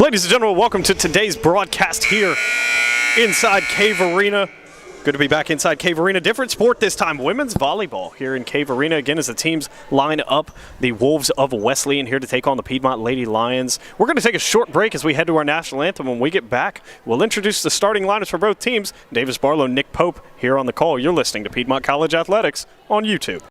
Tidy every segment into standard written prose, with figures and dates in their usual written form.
Ladies and gentlemen, welcome to today's broadcast here inside Cave Arena. Good to be back inside Cave Arena. Different sport this time, women's volleyball here in Cave Arena. Again, as the teams line up, the Wolves of Wesleyan here to take on the Piedmont Lady Lions. We're going to take a short break as we head to our national anthem. When we get back, we'll introduce the starting lineups for both teams. Davis Barlow, Nick Pope here on the call. You're listening to Piedmont College Athletics on YouTube.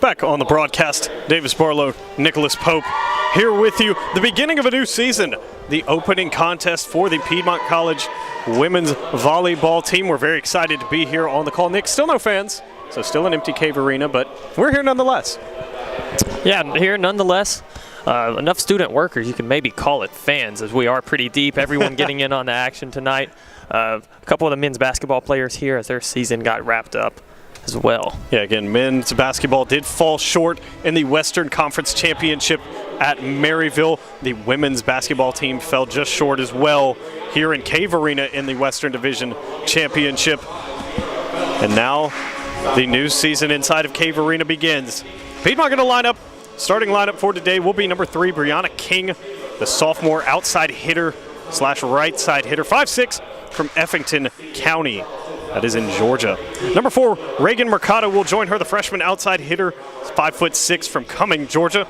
Back on the broadcast, Davis Barlow, Nicholas Pope here with you. The beginning of a new season, the opening contest for the Piedmont College women's volleyball team. We're very excited to be here on the call. Nick, still no fans, so still an empty Cave Arena, but we're here nonetheless. Yeah, here nonetheless. Enough student workers, you can maybe call it fans, as we are pretty deep. Everyone getting in on the action tonight. A couple of the men's basketball players here as their season got wrapped up as well. Yeah, again, men's basketball did fall short in the Western Conference Championship at Maryville. The women's basketball team fell just short as well here in Cave Arena in the Western Division Championship. And now the new season inside of Cave Arena begins. Piedmont going to line up. Starting lineup for today will be number 3, Brianna King, the sophomore outside hitter / right side hitter, 5'6", from Effington County. That is in Georgia. Number 4, Reagan Mercado will join her, the freshman outside hitter, 5'6", from Cumming, Georgia.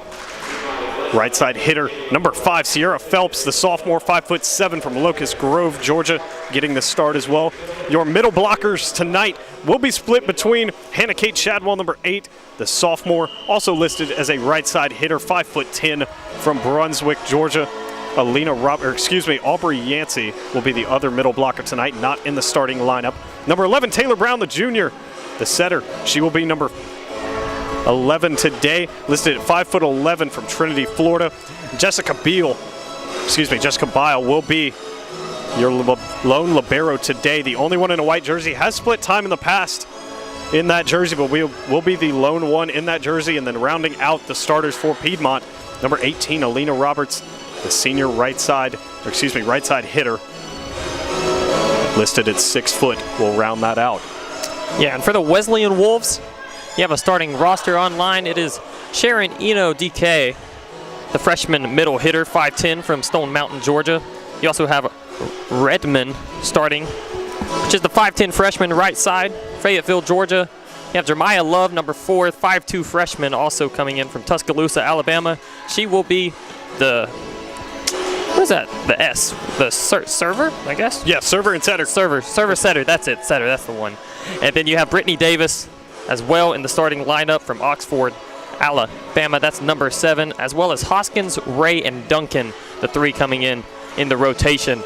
Right side hitter, number 5, Sierra Phelps, the sophomore, 5'7", from Locust Grove, Georgia, getting the start as well. Your middle blockers tonight will be split between Hannah Kate Shadwell, number 8, the sophomore, also listed as a right side hitter, 5'10", from Brunswick, Georgia. Aubrey Yancey will be the other middle blocker tonight, not in the starting lineup. Number 11, Taylor Brown, the junior, the setter. She will be number 11 today, listed at 5'11", from Trinity, Florida. Jessica Bile will be your lone libero today. The only one in a white jersey, has split time in the past in that jersey, but will be the lone one in that jersey. And then rounding out the starters for Piedmont, number 18, Alina Roberts, the senior right side hitter, listed at 6 foot, will round that out. Yeah, and for the Wesleyan Wolves, you have a starting roster online. It is Sharon Eno DK, the freshman middle hitter, 5'10", from Stone Mountain, Georgia. You also have Redmond starting, which is the 5'10" freshman right side, Fayetteville, Georgia. You have Jeremiah Love, number 4, 5'2" freshman, also coming in from Tuscaloosa, Alabama. She will be the what is that? The S. The server, I guess? Yeah, server and setter. Server, setter. That's it. Setter, that's the one. And then you have Brittany Davis as well in the starting lineup from Oxford, Alabama. That's number 7, as well as Hoskins, Ray, and Duncan, the 3 coming in the rotation.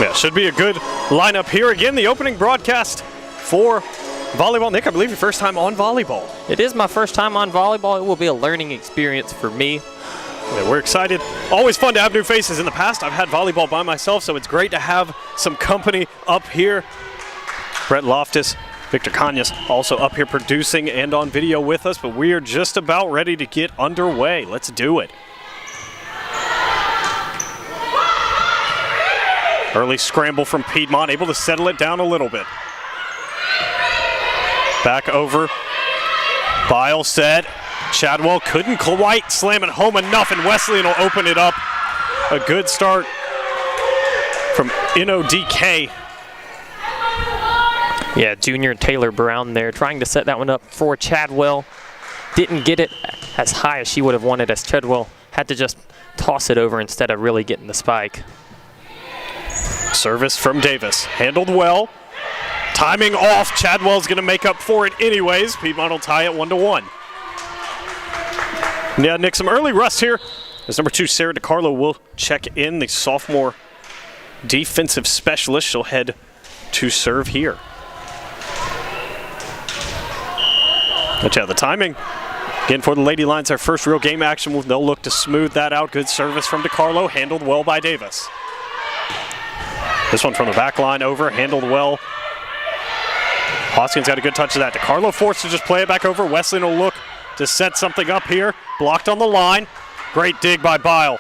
Yeah, should be a good lineup here. Again, the opening broadcast for volleyball. Nick, I believe your first time on volleyball. It is my first time on volleyball. It will be a learning experience for me. Yeah, we're excited. Always fun to have new faces. In the past, I've had volleyball by myself, so it's great to have some company up here. Brett Loftus, Victor Kanyas also up here producing and on video with us, but we are just about ready to get underway. Let's do it. Early scramble from Piedmont, able to settle it down a little bit. Back over. Bile set. Chadwell couldn't quite slam it home enough, and Wesleyan will open it up. A good start from NODK. Yeah, junior Taylor Brown there trying to set that one up for Chadwell. Didn't get it as high as she would have wanted, as Chadwell had to just toss it over instead of really getting the spike. Service from Davis, handled well. Timing off, Chadwell's gonna make up for it anyways. Piedmont will tie it 1-1. Yeah, Nick, some early rust here. As number 2, Sarah DiCarlo will check in, the sophomore defensive specialist. She'll head to serve here. But yeah, the timing, again, for the Lady Lions, our first real game action. They'll look to smooth that out. Good service from DiCarlo, handled well by Davis. This one from the back line over, handled well. Hoskins got a good touch of that. DiCarlo forced to just play it back over. Wesleyan will look to set something up here. Blocked on the line. Great dig by Bile.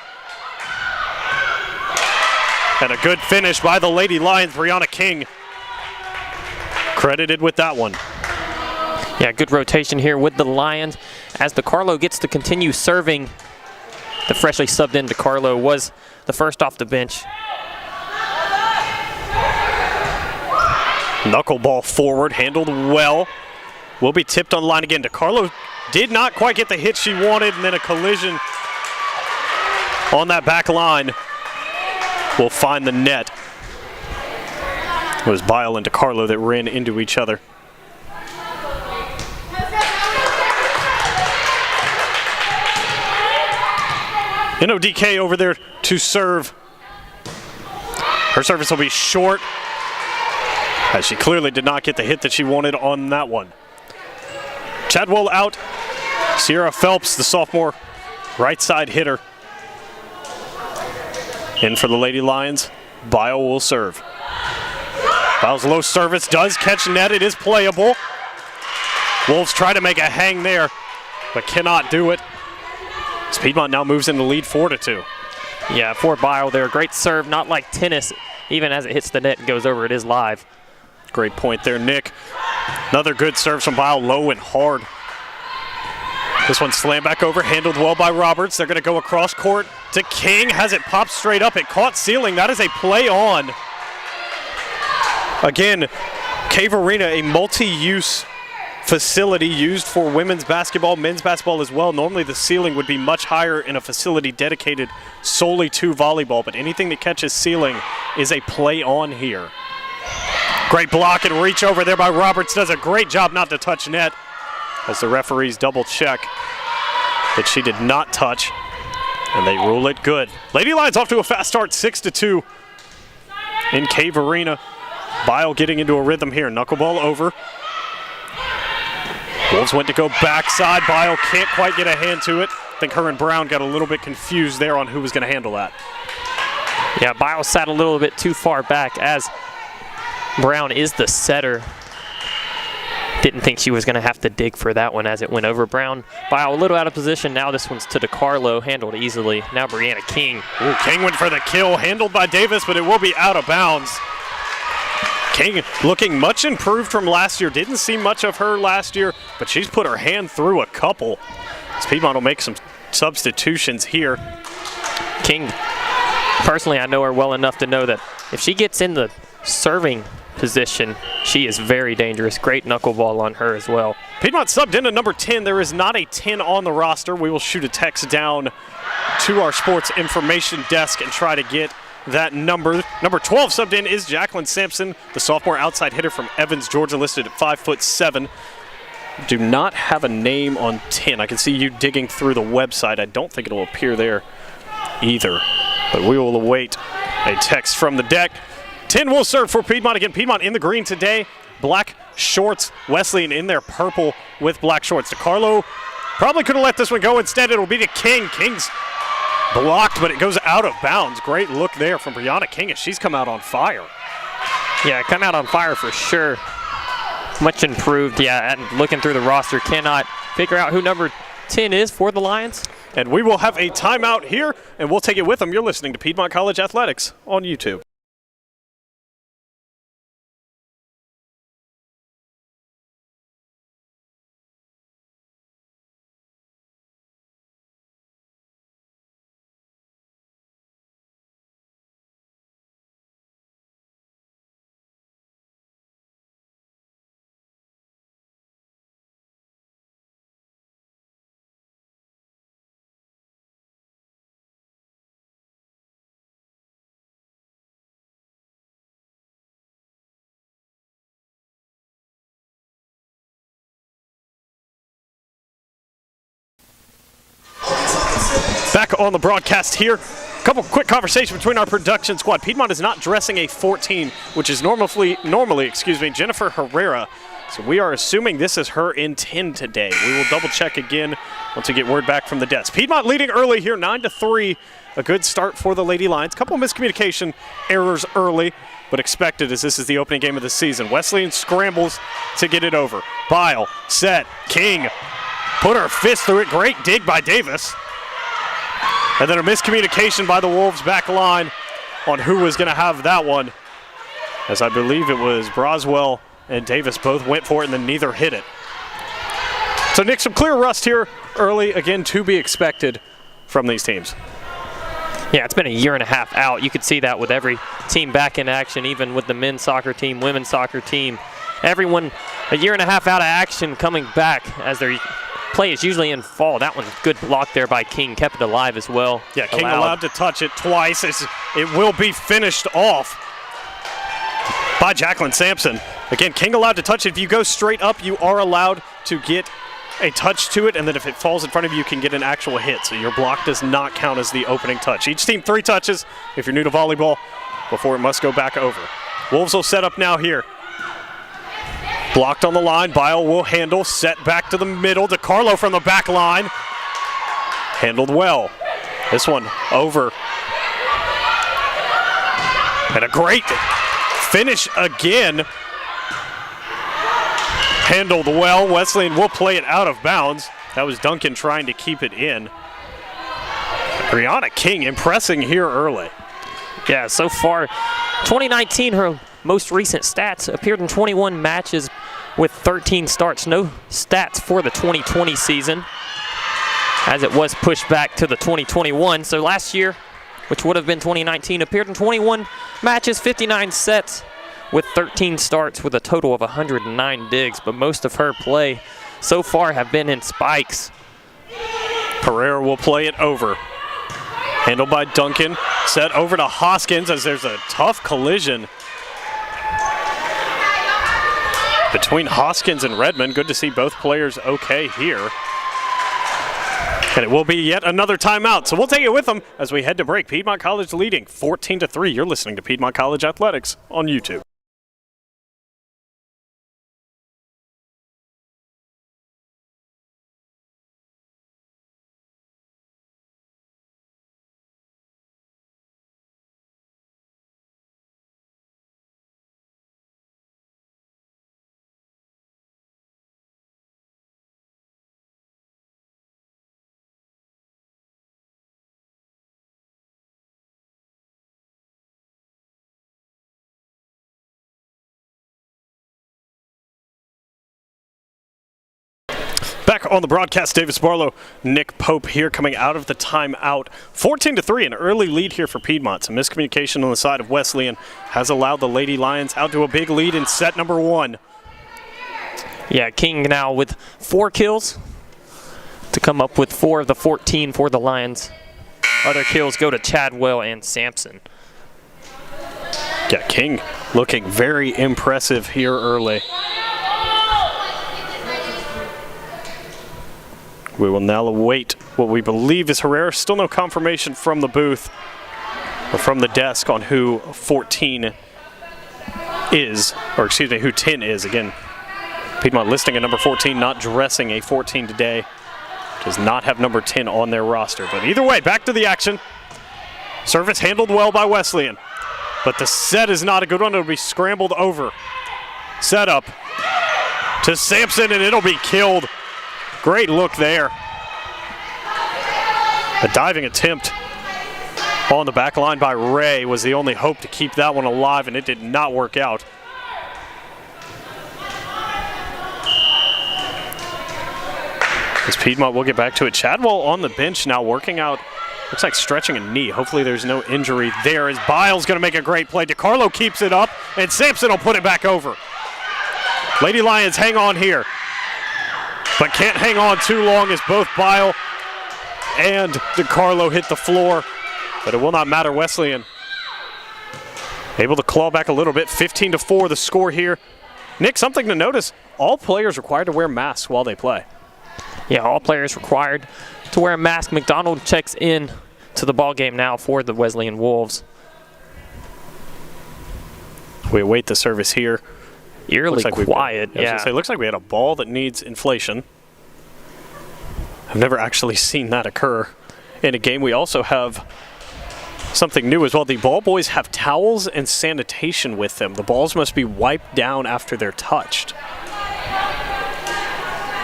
And a good finish by the Lady Lions. Brianna King credited with that one. Yeah, good rotation here with the Lions as DiCarlo gets to continue serving. The freshly subbed in DiCarlo was the first off the bench. Knuckleball forward, handled well. Will be tipped on the line again. DiCarlo did not quite get the hit she wanted, and then a collision on that back line will find the net. It was Bile and DiCarlo that ran into each other. NODK over there to serve. Her service will be short, as she clearly did not get the hit that she wanted on that one. Chadwell out. Sierra Phelps, the sophomore right side hitter. In for the Lady Lions. Bile will serve. Bile's low service does catch net. It is playable. Wolves try to make a hang there, but cannot do it. As Piedmont now moves into lead 4-2. Yeah, for Bile there. Great serve, not like tennis. Even as it hits the net and goes over, it is live. Great point there, Nick. Another good serve from Bile, low and hard. This one slammed back over, handled well by Roberts. They're going to go across court to King. Has it popped straight up. It caught ceiling. That is a play on. Again, Cave Arena, a multi-use facility used for women's basketball, men's basketball as well. Normally the ceiling would be much higher in a facility dedicated solely to volleyball, but anything that catches ceiling is a play on here. Great block and reach over there by Roberts. Does a great job not to touch net, as the referees double check that she did not touch, and they rule it good. Lady Lions off to a fast start, 6-2 in Cave Arena. Bile getting into a rhythm here. Knuckleball over. Wolves went to go backside. Bile can't quite get a hand to it. I think her and Brown got a little bit confused there on who was going to handle that. Yeah, Bile sat a little bit too far back, as Brown is the setter. Didn't think she was going to have to dig for that one as it went over. Brown, Bile a little out of position. Now this one's to DiCarlo, handled easily. Now Brianna King. Ooh, King went for the kill, handled by Davis, but it will be out of bounds. King looking much improved from last year. Didn't see much of her last year, but she's put her hand through a couple. Piedmont will make some substitutions here. King, personally, I know her well enough to know that if she gets in the serving position, she is very dangerous. Great knuckleball on her as well. Piedmont subbed in at number 10. There is not a 10 on the roster. We will shoot a text down to our sports information desk and try to get that number. Number 12 subbed in is Jacqueline Sampson, the sophomore outside hitter from Evans, Georgia, listed at 5'7". Do not have a name on 10. I can see you digging through the website. I don't think it'll appear there either, but we will await a text from the deck. 10 will serve for Piedmont. Again, Piedmont in the green today. Black shorts. Wesleyan in their purple with black shorts. DeCarlo probably could have let this one go. Instead, it'll be to King. King's blocked, but it goes out of bounds. Great look there from Brianna King as she's come out on fire. Yeah, come out on fire for sure. Much improved, yeah, and looking through the roster, cannot figure out who number 10 is for the Lions. And we will have a timeout here, and we'll take it with them. You're listening to Piedmont College Athletics on YouTube. Back on the broadcast here. A couple quick conversations between our production squad. Piedmont is not dressing a 14, which is normally Jennifer Herrera. So we are assuming this is her in 10 today. We will double check again once we get word back from the desk. Piedmont leading early here, 9-3. A good start for the Lady Lions. Couple miscommunication errors early, but expected as this is the opening game of the season. Wesleyan scrambles to get it over. Bile, set, King, put her fist through it. Great dig by Davis. And then a miscommunication by the Wolves back line on who was going to have that one, as I believe it was Broswell and Davis both went for it and then neither hit it. So Nick, some clear rust here early, again to be expected from these teams. Yeah, it's been a year and a half out. You could see that with every team back in action, even with the men's soccer team, women's soccer team. Everyone a year and a half out of action coming back as their play is usually in fall. That one's good block there by King, kept it alive as well. Yeah, King allowed to touch it twice. It will be finished off by Jacqueline Sampson. Again, King allowed to touch it. If you go straight up, you are allowed to get a touch to it, and then if it falls in front of you, you can get an actual hit. So your block does not count as the opening touch. Each team 3 touches if you're new to volleyball before it must go back over. Wolves will set up now here. Blocked on the line. Bile will handle. Set back to the middle. DeCarlo from the back line. Handled well. This one over. And a great finish again. Handled well. Wesleyan will play it out of bounds. That was Duncan trying to keep it in. Brianna King impressing here early. Yeah, so far, 2019, her most recent stats appeared in 21 matches with 13 starts. No stats for the 2020 season, as it was pushed back to the 2021. So last year, which would have been 2019, appeared in 21 matches, 59 sets, with 13 starts with a total of 109 digs. But most of her play so far have been in spikes. Pereira will play it over. Handled by Duncan. Set over to Hoskins as there's a tough collision between Hoskins and Redmond. Good to see both players okay here. And it will be yet another timeout. So we'll take it with them as we head to break. Piedmont College leading 14-3. You're listening to Piedmont College Athletics on YouTube. Back on the broadcast, Davis Barlow, Nick Pope here coming out of the timeout. 14-3, an early lead here for Piedmont. Some miscommunication on the side of Wesleyan has allowed the Lady Lions out to a big lead in set number 1. Yeah, King now with 4 kills to come up with 4 of the 14 for the Lions. Other kills go to Chadwell and Sampson. Yeah, King looking very impressive here early. We will now await what we believe is Herrera. Still no confirmation from the booth or from the desk on who 14 is, or excuse me, who 10 is. Again, Piedmont listing a number 14, not dressing a 14 today. Does not have number 10 on their roster. But either way, back to the action. Service handled well by Wesleyan. But the set is not a good one. It'll be scrambled over. Set up to Sampson, and it'll be killed. Great look there. A diving attempt on the back line by Ray was the only hope to keep that one alive, and it did not work out. As Piedmont will get back to it. Chadwell on the bench now working out, looks like stretching a knee. Hopefully there's no injury there as Biles going to make a great play. DiCarlo keeps it up, and Sampson will put it back over. Lady Lions hang on here, but can't hang on too long as both Bile and DiCarlo hit the floor. But it will not matter. Wesleyan able to claw back a little bit. 15-4 the score here. Nick, something to notice, all players required to wear masks while they play. Yeah, all players required to wear a mask. McDonald checks in to the ball game now for the Wesleyan Wolves. We await the service here. Eerily quiet, yeah. I was gonna say, looks like we had a ball that needs inflation. I've never actually seen that occur in a game. We also have something new as well. The ball boys have towels and sanitation with them. The balls must be wiped down after they're touched.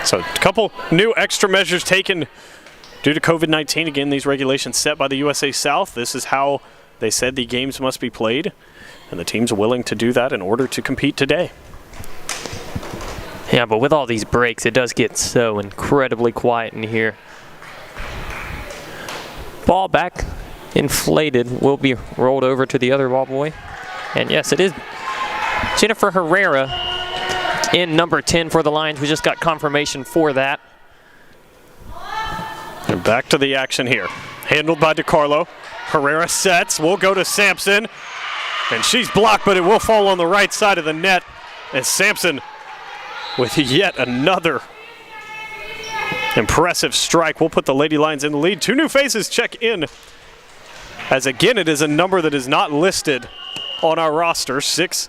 So a couple new extra measures taken due to COVID-19. Again, these regulations set by the USA South. This is how they said the games must be played, and the team's willing to do that in order to compete today. Yeah, but with all these breaks, it does get so incredibly quiet in here. Ball back, inflated, will be rolled over to the other ball boy. And yes, it is Jennifer Herrera in number 10 for the Lions. We just got confirmation for that. And back to the action here. Handled by DiCarlo. Herrera sets, will go to Sampson. And she's blocked, but it will fall on the right side of the net. And Sampson with yet another impressive strike. We'll put the Lady Lions in the lead. Two new faces check in, as again it is a number that is not listed on our roster. 6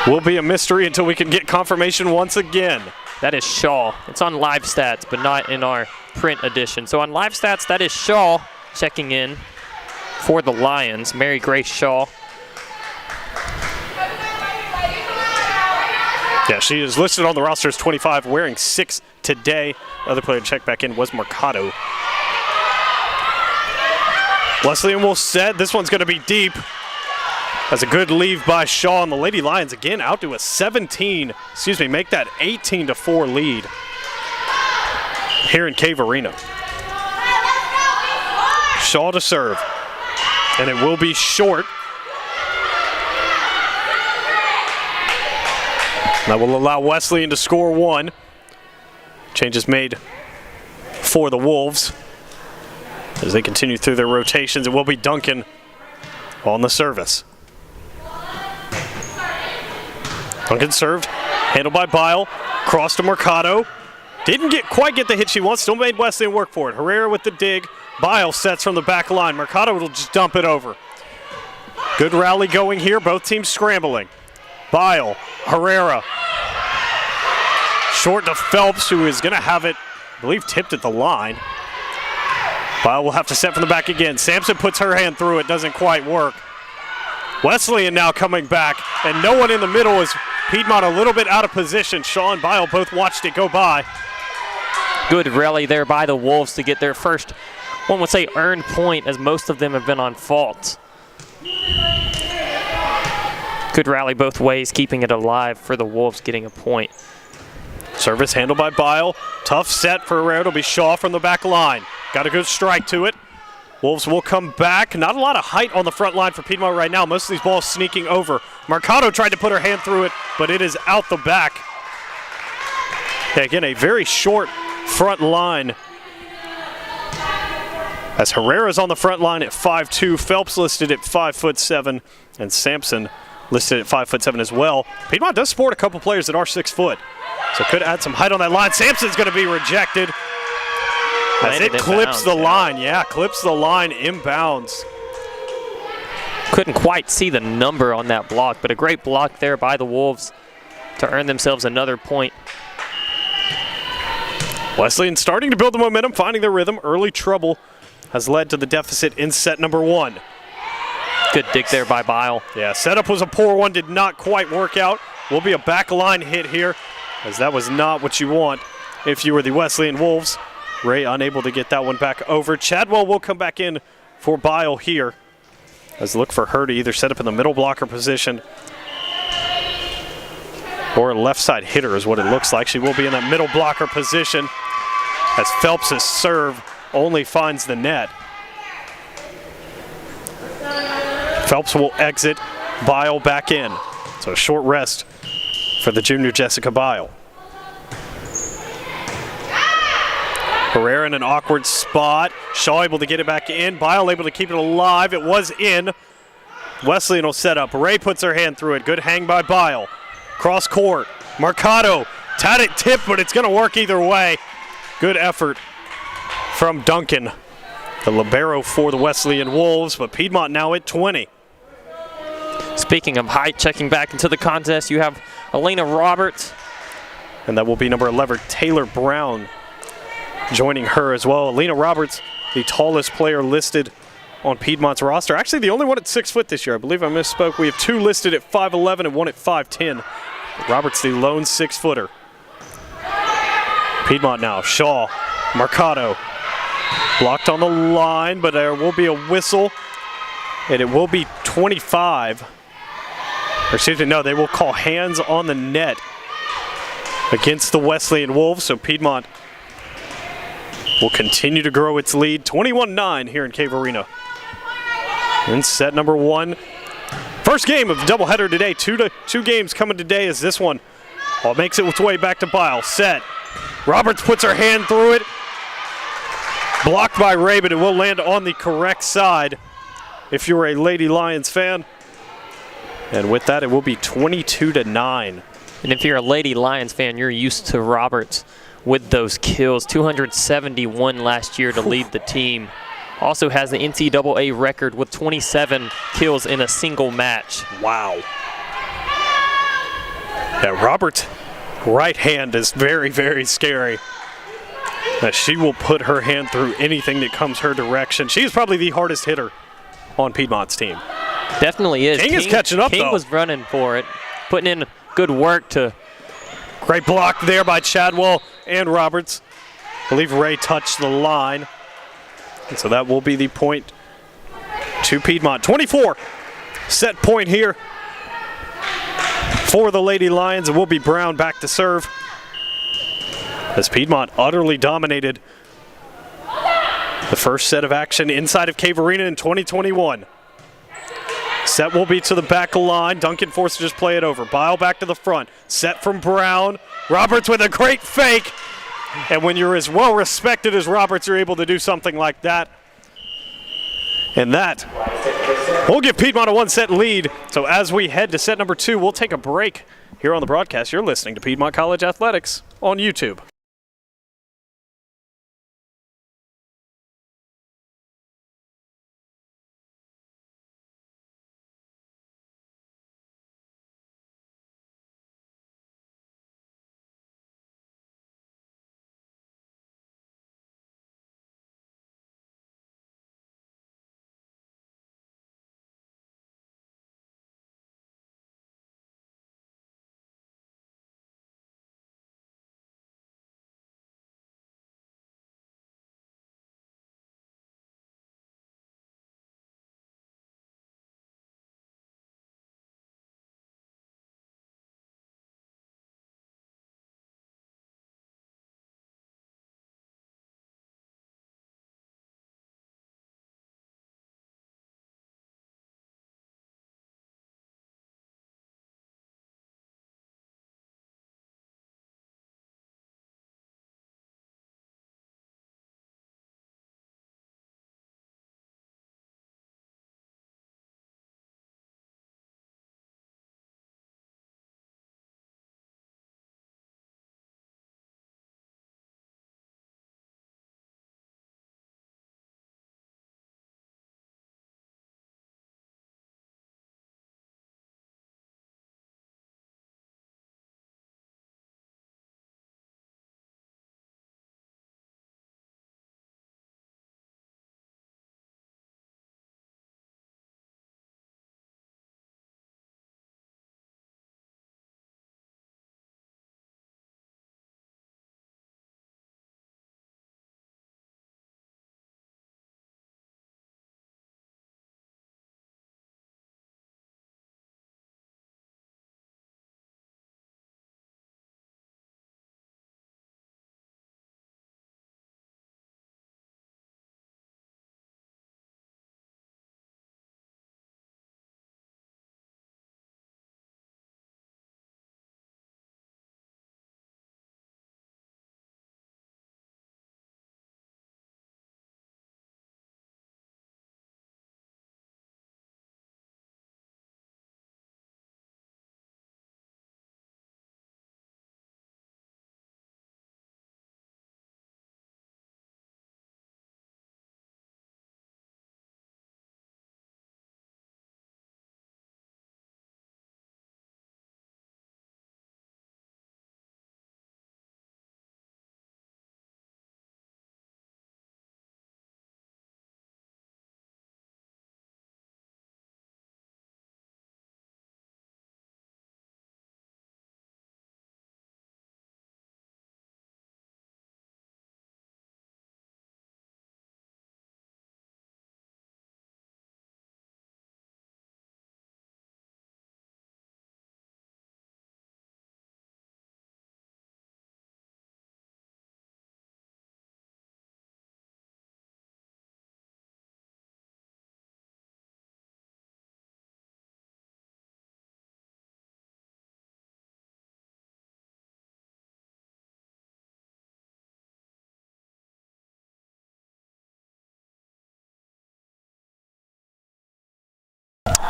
will be a mystery until we can get confirmation once again. That is Shaw. It's on live stats, but not in our print edition. So on live stats, that is Shaw checking in for the Lions. Mary Grace Shaw. Yeah, she is listed on the roster as 25, wearing 6 today. Other player to check back in was Mercado. Wesleyan will set. This one's going to be deep. That's a good leave by Shaw, and the Lady Lions again out to a make that 18-4 lead here in Cave Arena. Shaw to serve, and it will be short. That will allow Wesleyan to score 1. Changes made for the Wolves as they continue through their rotations. It will be Duncan on the service. Duncan served, handled by Bile, cross to Mercado. Didn't quite get the hit she wants, still made Wesleyan work for it. Herrera with the dig. Bile sets from the back line. Mercado will just dump it over. Good rally going here, both teams scrambling. Bile, Herrera. Short to Phelps, who is going to have it, I believe, tipped at the line. Bile will have to set from the back again. Sampson puts her hand through it, doesn't quite work. Wesleyan now coming back, and no one in the middle is Piedmont a little bit out of position. Shaw and Bile both watched it go by. Good rally there by the Wolves to get their first, one would say, earned point, as most of them have been on fault. Good rally both ways, keeping it alive for the Wolves, getting a point. Service handled by Bile. Tough set for Herrera. It'll be Shaw from the back line. Got a good strike to it. Wolves will come back. Not a lot of height on the front line for Piedmont right now. Most of these balls sneaking over. Mercado tried to put her hand through it, but it is out the back. Yeah, again, a very short front line. As Herrera's on the front line at 5'2", Phelps listed at 5'7", and Sampson listed at 5'7" as well. Piedmont does sport a couple players that are 6 foot, so could add some height on that line. Sampson's going to be rejected as it clips the line. Yeah, clips the line inbounds. Couldn't quite see the number on that block, but a great block there by the Wolves to earn themselves another point. Wesleyan starting to build the momentum, finding their rhythm. Early trouble has led to the deficit in set number 1. Good dig there by Bile. Yeah, setup was a poor one, did not quite work out. Will be a back line hit here, as that was not what you want if you were the Wesleyan Wolves. Ray unable to get that one back over. Chadwell will come back in for Bile here. Let's look for her to either set up in the middle blocker position or a left side hitter is what it looks like. She will be in that middle blocker position as Phelps' serve only finds the net. Phelps will exit, Bile back in. So a short rest for the junior Jessica Bile. Herrera in an awkward spot. Shaw able to get it back in. Bile able to keep it alive. It was in. Wesleyan will set up. Ray puts her hand through it. Good hang by Bile. Cross court. Mercado. Had it tipped, but it's going to work either way. Good effort from Duncan, the libero for the Wesleyan Wolves, but Piedmont now at 20. Speaking of height, checking back into the contest, you have Elena Roberts. And that will be number 11, Taylor Brown, joining her as well. Elena Roberts, the tallest player listed on Piedmont's roster. Actually, the only one at 6 foot this year. I believe I misspoke. We have 2 listed at 5'11" and 1 at 5'10". Roberts, the lone 6-footer. Piedmont now. Shaw, Mercado. Blocked on the line, but there will be a whistle. And it will be 25. Or excuse me, no, they will call hands on the net against the Wesleyan Wolves. So Piedmont will continue to grow its lead. 21-9 here in Cave Arena. In set number 1. First game of the doubleheader today. Two games coming today as this one makes its way back to Bile. Set. Roberts puts her hand through it. Blocked by Ray, but it will land on the correct side if you're a Lady Lions fan. And with that, it will be 22-9. And if you're a Lady Lions fan, you're used to Roberts with those kills. 271 last year to lead the team. Also has the NCAA record with 27 kills in a single match. Wow. Yeah, Roberts' right hand is very, very scary. She will put her hand through anything that comes her direction. She is probably the hardest hitter on Piedmont's team. Definitely is. King is catching up, King though. was running for it, putting in good work to... Great block there by Chadwell and Roberts. I believe Ray touched the line. And so that will be the point to Piedmont. 24 set point here for the Lady Lions. It will be Brown back to serve as Piedmont utterly dominated the first set of action inside of Cave Arena in 2021. Set will be to the back line. Duncan forced to just play it over. Bile back to the front. Set from Brown. Roberts with a great fake. And when you're as well respected as Roberts, you're able to do something like that. And that will give Piedmont a 1-set lead. So as we head to set number 2, we'll take a break here on the broadcast. You're listening to Piedmont College Athletics on YouTube.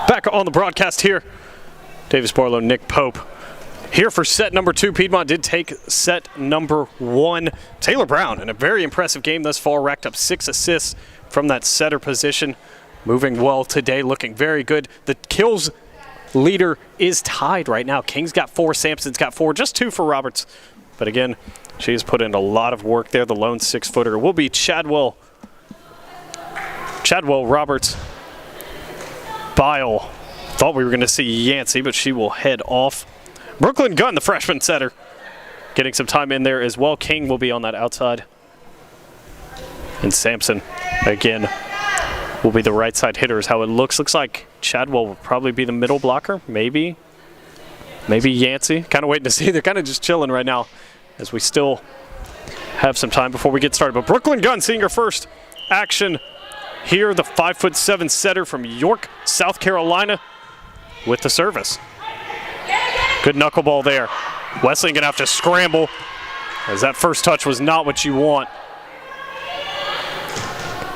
Back on the broadcast here. Davis Barlow, Nick Pope. Here for set number 2. Piedmont did take set number 1. Taylor Brown in a very impressive game thus far, racked up 6 assists from that setter position. Moving well today, looking very good. The kills leader is tied right now. King's got 4, Sampson's got 4, just 2 for Roberts. But again, she has put in a lot of work there. The lone 6-footer will be Chadwell Roberts. Bile. Thought we were going to see Yancey, but she will head off. Brooklyn Gunn, the freshman setter, getting some time in there as well. King will be on that outside. And Sampson, again, will be the right side hitter is how it looks. Looks like Chadwell will probably be the middle blocker. Maybe Yancey. Kind of waiting to see. They're kind of just chilling right now as we still have some time before we get started. But Brooklyn Gunn seeing her first action here, the 5'7" setter from York, South Carolina, with the service. Good knuckleball there. Wesleyan gonna have to scramble as that first touch was not what you want.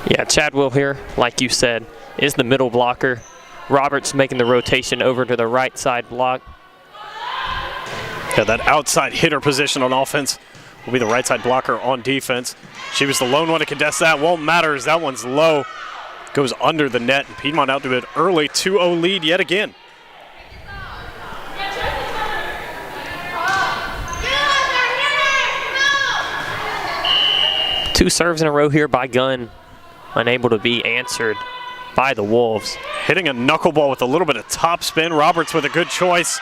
Yeah, Chadwell here, like you said, is the middle blocker. Roberts making the rotation over to the right side block. Yeah, that outside hitter position on offense will be the right side blocker on defense. She was the lone one to contest that. Won't matter as that one's low. Goes under the net, and Piedmont out to an early 2-0 lead yet again. Two serves in a row here by Gunn, unable to be answered by the Wolves. Hitting a knuckleball with a little bit of top spin. Roberts with a good choice.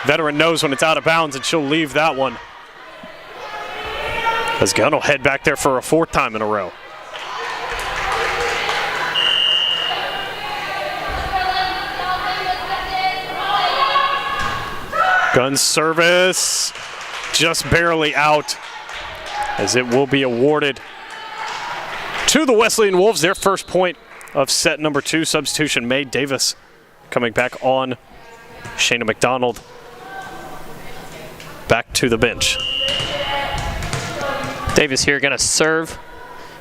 Veteran knows when it's out of bounds, and she'll leave that one. As Gunn will head back there for a 4th time in a row. Gunn's service just barely out, as it will be awarded to the Wesleyan Wolves, their first point of set number 2. Substitution made. Davis coming back on. Shayna McDonald back to the bench. Davis here going to serve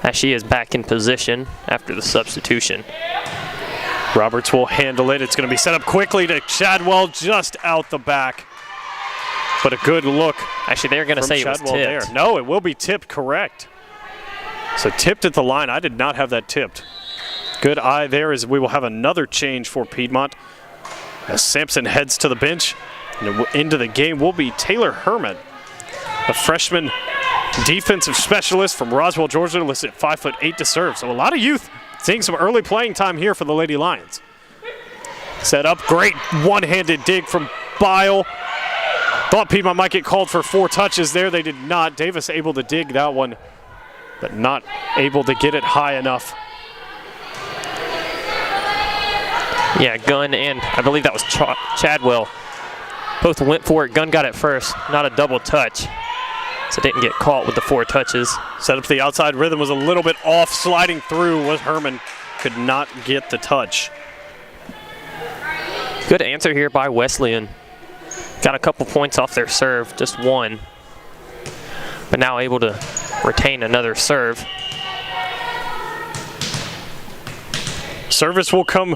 as she is back in position after the substitution. Roberts will handle it. It's going to be set up quickly to Chadwell, just out the back. But a good look. Actually, they're going to say Chadwell it was tipped. there. No, it will be tipped, correct. So tipped at the line. I did not have that tipped. Good eye there as we will have another change for Piedmont. As Sampson heads to the bench, and into the game will be Taylor Herman, a freshman defensive specialist from Roswell, Georgia, listed at 5'8" to serve. So a lot of youth seeing some early playing time here for the Lady Lions. Set up, great one-handed dig from Bile. Thought Piedmont might get called for 4 touches there. They did not. Davis able to dig that one, but not able to get it high enough. Yeah, Gunn and I believe that was Chadwell both went for it. Gunn got it first, not a double touch, so didn't get caught with the 4 touches. Set up to the outside. Rhythm was a little bit off. Sliding through was Herman. Could not get the touch. Good answer here by Wesleyan. Got a couple points off their serve, just 1. But now able to retain another serve. Service will come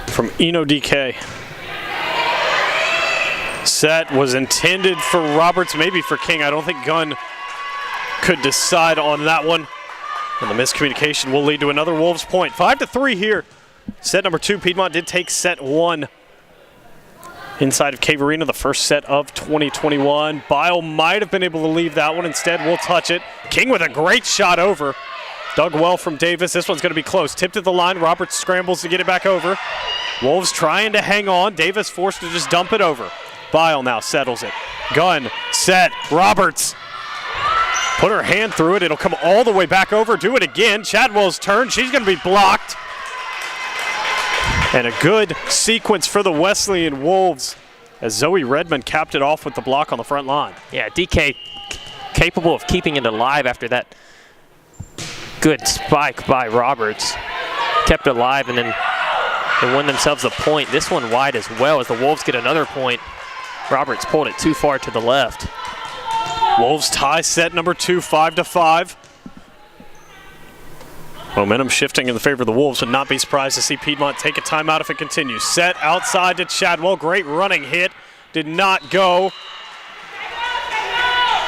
from Eno DK. Set was intended for Roberts, maybe for King. I don't think Gunn could decide on that one. And the miscommunication will lead to another Wolves point. 5-3 here. Set number 2, Piedmont did take set 1 inside of Cave Arena, the first set of 2021. Bile might have been able to leave that one. Instead, we'll touch it. King with a great shot over. Dug well from Davis. This one's going to be close. Tipped at the line. Roberts scrambles to get it back over. Wolves trying to hang on. Davis forced to just dump it over. Bile now settles it. Gunn, set, Roberts. Put her hand through it. It'll come all the way back over. Do it again. Chadwell's turn. She's going to be blocked. And a good sequence for the Wesleyan Wolves as Zoe Redmond capped it off with the block on the front line. Yeah, DK capable of keeping it alive after that good spike by Roberts. Kept it alive, and then they won themselves a point. This one wide as well as the Wolves get another point. Roberts pulled it too far to the left. Wolves tie set number 2, 5-5. Momentum shifting in the favor of the Wolves. Would not be surprised to see Piedmont take a timeout if it continues. Set outside to Chadwell. Great running hit. Did not go.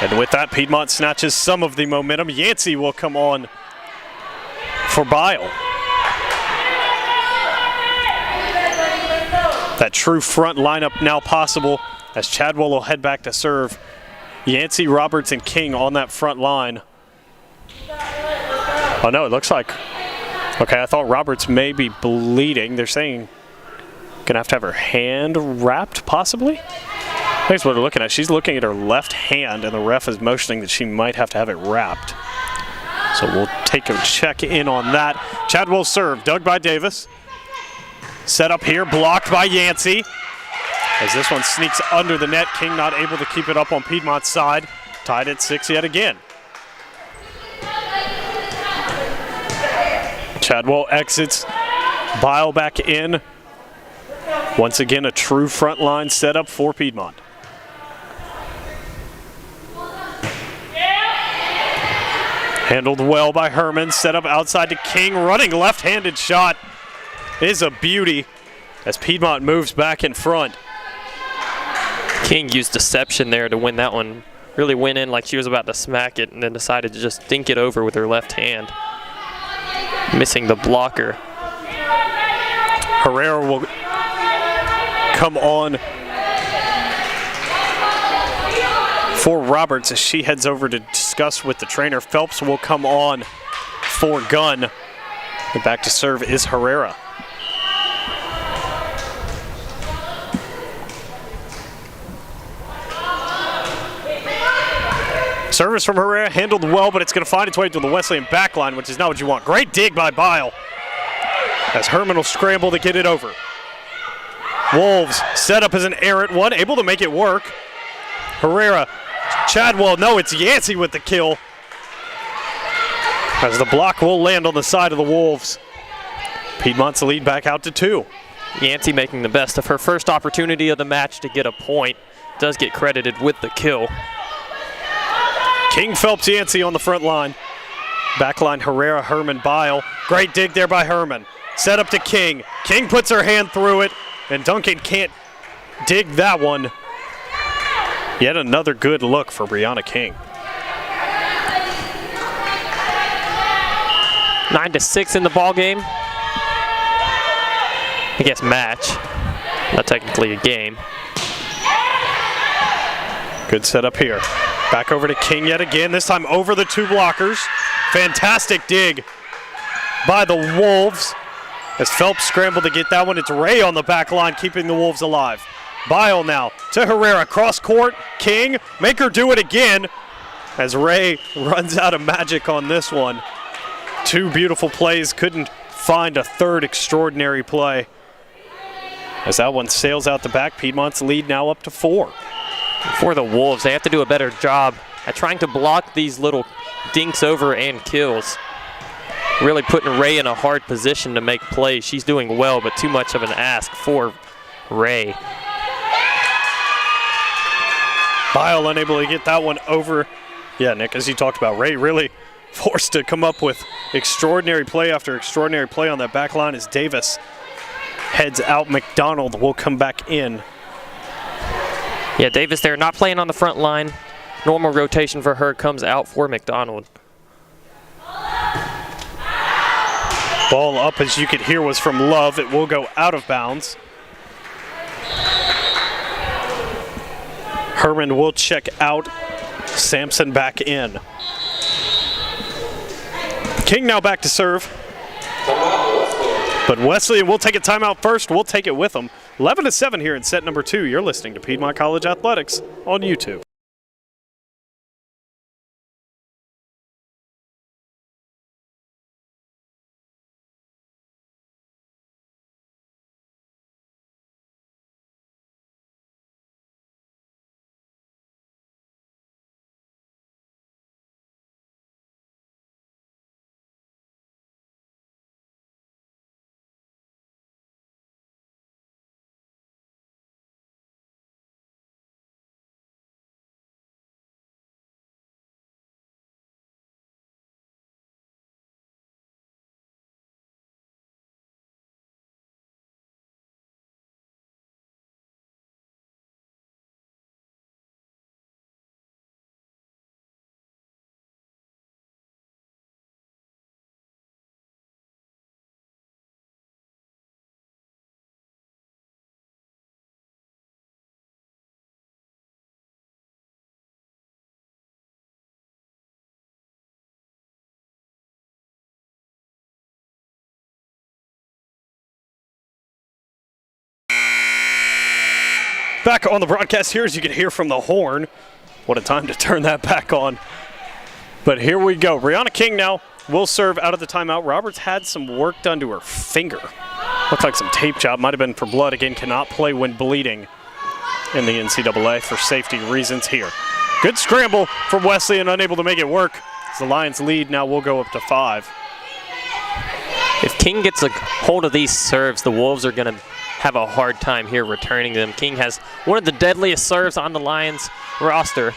And with that, Piedmont snatches some of the momentum. Yancey will come on for Bile. That true front lineup now possible as Chadwell will head back to serve. Yancey, Roberts, and King on that front line. Oh no, it looks like, okay, I thought Roberts may be bleeding. They're saying gonna have to have her hand wrapped, possibly? That's what we're looking at. She's looking at her left hand, and the ref is motioning that she might have to have it wrapped. So we'll take a check in on that. Chadwell serve, dug by Davis. Set up here, blocked by Yancey. As this one sneaks under the net, King not able to keep it up on Piedmont's side. Tied at 6 yet again. Chadwell exits, Bile back in. Once again, a true front line setup for Piedmont. Handled well by Herman, set up outside to King, running left-handed shot. Is a beauty as Piedmont moves back in front. King used deception there to win that one. Really went in like she was about to smack it and then decided to just dink it over with her left hand. Missing the blocker. Herrera will come on for Roberts as she heads over to discuss with the trainer. Phelps will come on for Gunn. And back to serve is Herrera. Service from Herrera handled well, but it's going to find its way to the Wesleyan backline, which is not what you want. Great dig by Bile as Herman will scramble to get it over. Wolves set up as an errant one, able to make it work. Herrera, Chadwell, no, it's Yancey with the kill. As the block will land on the side of the Wolves. Piedmont's lead back out to 2. Yancey making the best of her first opportunity of the match to get a point. Does get credited with the kill. King, Phelps, Yancey on the front line. Backline Herrera, Herman, Bile. Great dig there by Herman. Set up to King. King puts her hand through it, and Duncan can't dig that one. Yet another good look for Brianna King. 9-6 in the ball game. I guess match, not technically a game. Good setup here. Back over to King yet again, this time over the 2 blockers. Fantastic dig by the Wolves. As Phelps scrambled to get that one, it's Ray on the back line keeping the Wolves alive. Bile now to Herrera, cross court, King, make her do it again. As Ray runs out of magic on this one. 2 beautiful plays, couldn't find a third extraordinary play. As that one sails out the back, Piedmont's lead now up to 4. For the Wolves, they have to do a better job at trying to block these little dinks over and kills. Really putting Ray in a hard position to make plays. She's doing well, but too much of an ask for Ray. Bile unable to get that one over. Yeah, Nick, as you talked about, Ray really forced to come up with extraordinary play after extraordinary play on that back line as Davis heads out. McDonald will come back in. Yeah, Davis there not playing on the front line. Normal rotation for her comes out for McDonald. Ball up, as you could hear, was from Love. It will go out of bounds. Herman will check out. Sampson back in. King now back to serve. But Wesleyan will take a timeout first. We'll take it with them. 11-7 here in set number 2. You're listening to Piedmont College Athletics on YouTube. Back on the broadcast here, as you can hear from the horn. What a time to turn that back on. But here we go. Brianna King now will serve out of the timeout. Roberts had some work done to her finger. Looked like some tape job. Might have been for blood. Again, cannot play when bleeding in the NCAA for safety reasons here. Good scramble from Wesleyan, unable to make it work. As the Lions lead now will go up to 5. If King gets a hold of these serves, the Wolves are going to have a hard time here returning them. King has one of the deadliest serves on the Lions roster.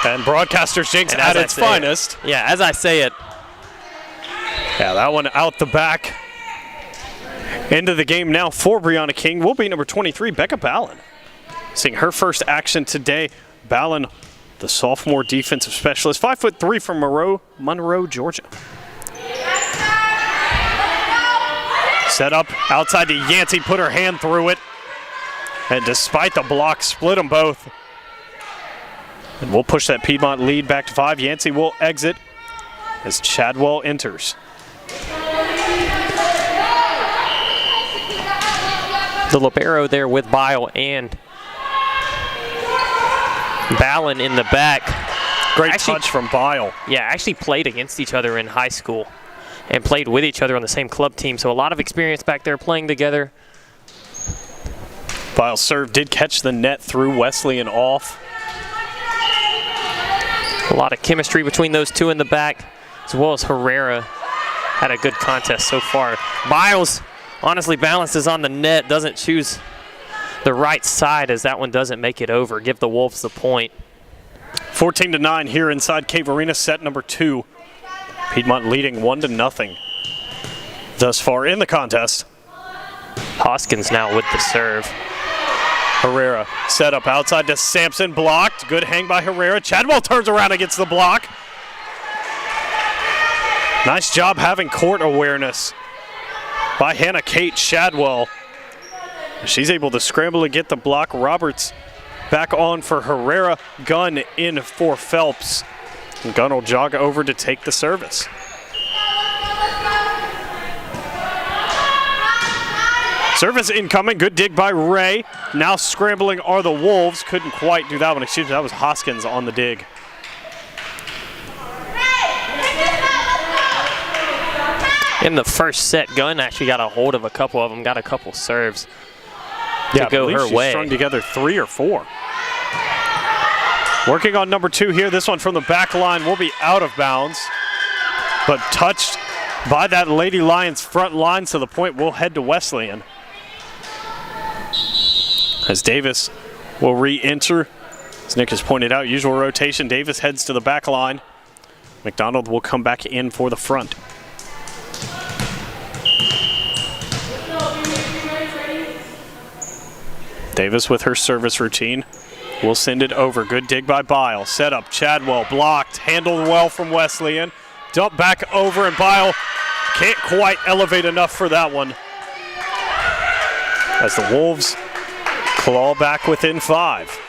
And broadcaster Jinx at its finest. Yeah, as I say it. Yeah, that one out the back. Into the game now for Brianna King will be number 23, Becca Ballin. Seeing her first action today. Ballin, the sophomore defensive specialist, 5'3" from Monroe, Georgia. Set up outside to Yancey, put her hand through it. And despite the block, split them both. And we'll push that Piedmont lead back to 5. Yancey will exit as Chadwell enters. The libero there with Bile and Ballin in the back. Great touch from Bile. Yeah, actually played against each other in high school and played with each other on the same club team. So a lot of experience back there playing together. Bile's serve did catch the net through Wesleyan off. A lot of chemistry between those two in the back, as well as Herrera had a good contest so far. Biles honestly balances on the net, doesn't choose the right side as that one doesn't make it over. Give the Wolves the point. 14-9 here inside Cave Arena, set number 2. Piedmont leading 1-0 thus far in the contest. Hoskins now with the serve. Herrera set up outside to Sampson, blocked. Good hang by Herrera. Chadwell turns around and gets the block. Nice job having court awareness by Hannah Kate Chadwell. She's able to scramble and get the block. Roberts back on for Herrera. Gunn in for Phelps. And Gunn will jog over to take the service. Service incoming, good dig by Ray. Now scrambling are the Wolves. Couldn't quite do that one. Excuse me, that was Hoskins on the dig. In the first set, Gunn actually got a hold of a couple of them, got a couple serves to go her way. Strung together 3 or 4. Working on number 2 here. This one from the back line will be out of bounds, but touched by that Lady Lions front line, so the point will head to Wesleyan. As Davis will re-enter. As Nick has pointed out, usual rotation. Davis heads to the back line. McDonald will come back in for the front. Davis with her service routine. We'll send it over. Good dig by Bile. Set up. Chadwell blocked. Handled well from Wesleyan. Dump back over, and Bile can't quite elevate enough for that one. As the Wolves claw back within 5.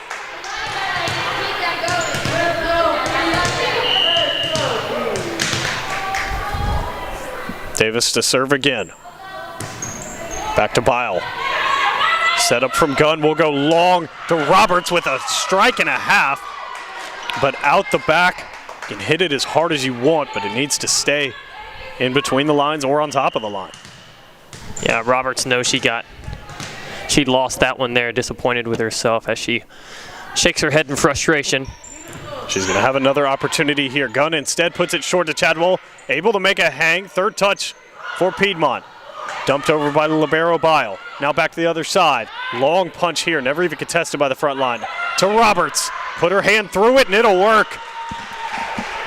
Davis to serve again. Back to Bile. Set up from Gunn. Will go long to Roberts with a strike and a half. But out the back. You can hit it as hard as you want, but it needs to stay in between the lines or on top of the line. Yeah, Roberts knows she lost that one there, disappointed with herself as she shakes her head in frustration. She's going to have another opportunity here. Gunn instead puts it short to Chadwell. Able to make a hang. Third touch for Piedmont. Dumped over by the libero Bile. Now back to the other side. Long punch here, never even contested by the front line. To Roberts. Put her hand through it and it'll work.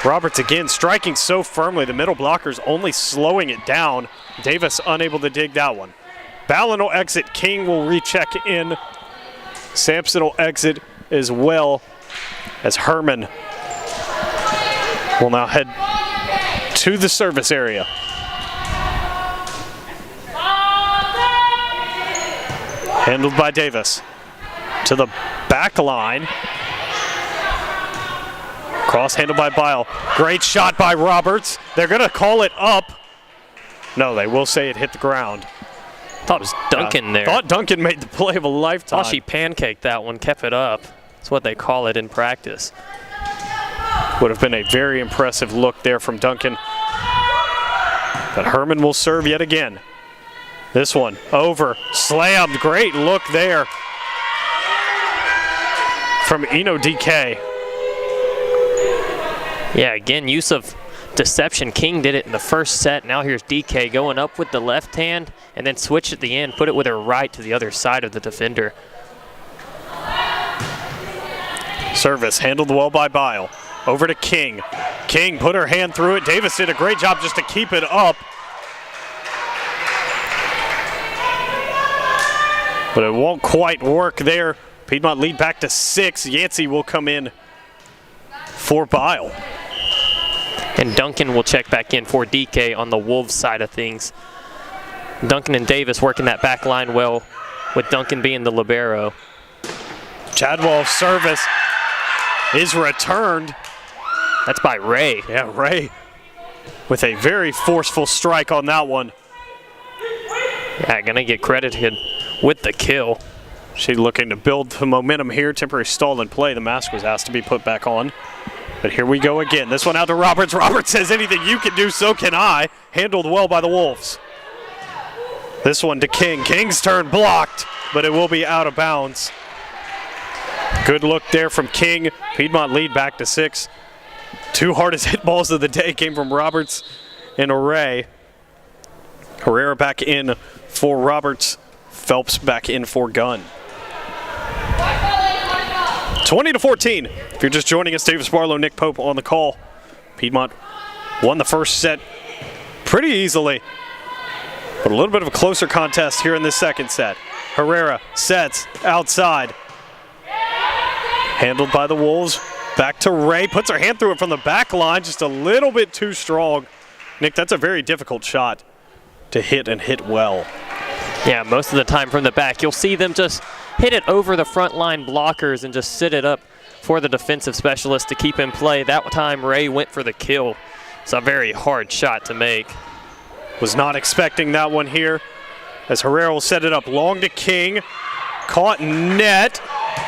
Roberts again striking so firmly. The middle blocker's only slowing it down. Davis unable to dig that one. Ballin will exit. King will recheck in. Sampson will exit as well, as Herman will now head to the service area. Handled by Davis. To the back line. Cross handled by Bile. Great shot by Roberts. They're going to call it up. No, they will say it hit the ground. Thought it was Duncan there. Thought Duncan made the play of a lifetime. Thought she pancaked that one, kept it up. That's what they call it in practice. Would have been a very impressive look there from Duncan. But Herman will serve yet again. This one over, slammed, great look there from Eno DK. Yeah, again, use of deception. King did it in the first set. Now here's DK going up with the left hand and then switch at the end, put it with her right to the other side of the defender. Service handled well by Bile. Over to King. King put her hand through it. Davis did a great job just to keep it up. But it won't quite work there. Piedmont lead back to 6. Yancey will come in for Bile. And Duncan will check back in for DK on the Wolves side of things. Duncan and Davis working that back line well, with Duncan being the libero. Chadwell's service is returned. That's by Ray. Yeah, Ray with a very forceful strike on that one. Yeah, gonna get credited with the kill. She looking to build the momentum here. Temporary stall in play. The mask was asked to be put back on. But here we go again. This one out to Roberts. Roberts says anything you can do, so can I. Handled well by the Wolves. This one to King. King's turn blocked, but it will be out of bounds. Good look there from King. Piedmont lead back to 6. 2 hardest hit balls of the day came from Roberts and Ray. Herrera back in for Roberts. Phelps back in for Gunn. 20-14. If you're just joining us, Davis Barlow, Nick Pope on the call. Piedmont won the first set pretty easily, but a little bit of a closer contest here in this second set. Herrera sets outside. Handled by the Wolves. Back to Ray. Puts her hand through it from the back line. Just a little bit too strong. Nick, that's a very difficult shot to hit and hit well. Yeah, most of the time from the back. You'll see them just hit it over the front line blockers and just sit it up for the defensive specialist to keep in play. That time Ray went for the kill. It's a very hard shot to make. Was not expecting that one here, as Herrera will set it up long to King. Caught net,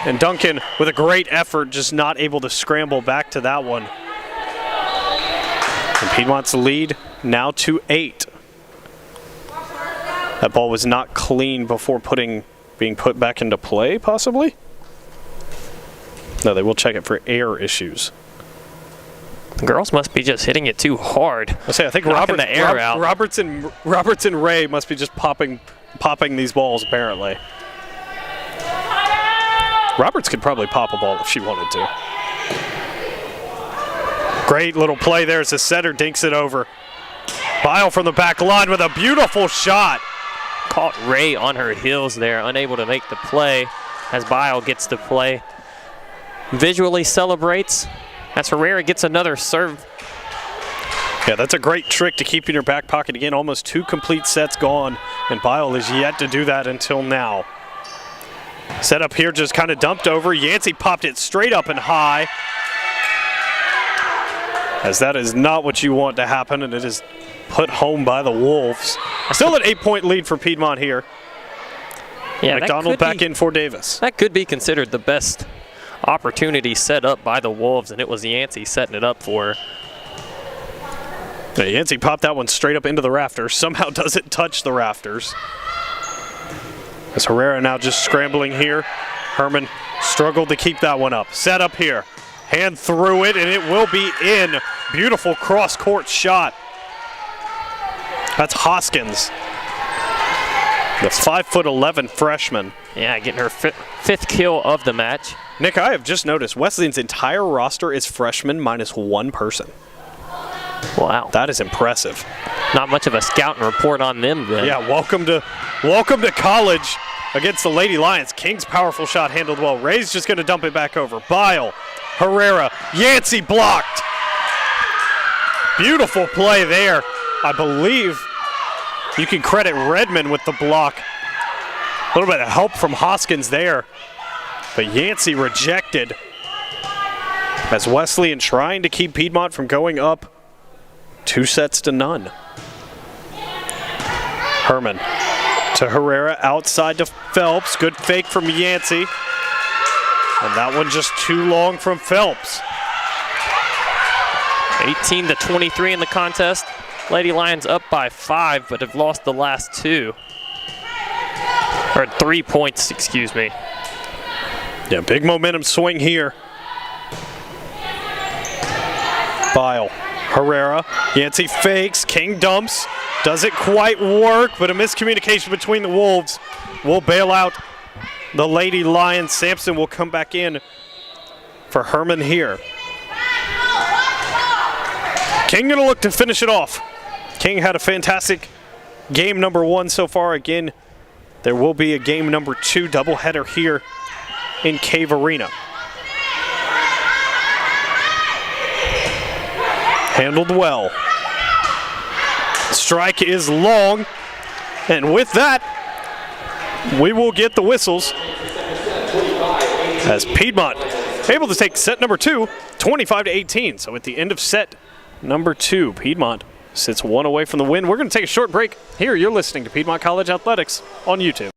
and Duncan with a great effort, just not able to scramble back to that one. And Piedmont's lead now to 8. That ball was not clean before being put back into play, possibly? No, they will check it for air issues. The girls must be just hitting it too hard. I think Roberts and Ray must be just popping these balls, apparently. Roberts could probably pop a ball if she wanted to. Great little play there as the setter dinks it over. Bile from the back line with a beautiful shot. Caught Ray on her heels there, unable to make the play as Bile gets to play. Visually celebrates as Herrera gets another serve. Yeah, that's a great trick to keep in your back pocket. Again, almost 2 complete sets gone, and Bile is yet to do that until now. Set up here, just kind of dumped over. Yancey popped it straight up and high, as that is not what you want to happen, and it is put home by the Wolves. Still an 8-point lead for Piedmont here. Yeah, McDonald back in for Davis. That could be considered the best opportunity set up by the Wolves, and it was Yancey setting it up for her. Yeah, Yancey popped that one straight up into the rafters. Somehow doesn't touch the rafters. As Herrera now just scrambling here. Herman struggled to keep that one up. Set up here. Hand through it, and it will be in. Beautiful cross-court shot. That's Hoskins, the 5'11" freshman. Yeah, getting her fifth kill of the match. Nick, I have just noticed Wesleyan's entire roster is freshmen minus 1 person. Wow. That is impressive. Not much of a scouting report on them then. Yeah, welcome to college against the Lady Lions. King's powerful shot handled well. Ray's just going to dump it back over. Bile, Herrera, Yancey blocked. Beautiful play there. I believe you can credit Redmond with the block. A little bit of help from Hoskins there. But Yancey rejected, as Wesleyan trying to keep Piedmont from going up 2-0. Herman To Herrera, outside to Phelps. Good fake from Yancey. And that one just too long from Phelps. 18-23 in the contest. Lady Lions up by 5, but have lost the last 2. Or 3 points, excuse me. Yeah, big momentum swing here. Bile, Herrera, Yancey fakes, King dumps. Doesn't quite work, but a miscommunication between the Wolves will bail out the Lady Lions. Sampson will come back in for Herman here. King gonna look to finish it off. King had a fantastic game number 1 so far. Again, there will be a game number 2 doubleheader here in Cave Arena. Handled well. Strike is long, and with that, we will get the whistles as Piedmont able to take set number 2, 25-18. So at the end of set number 2, Piedmont sits 1 away from the win. We're going to take a short break. Here, you're listening to Piedmont College Athletics on YouTube.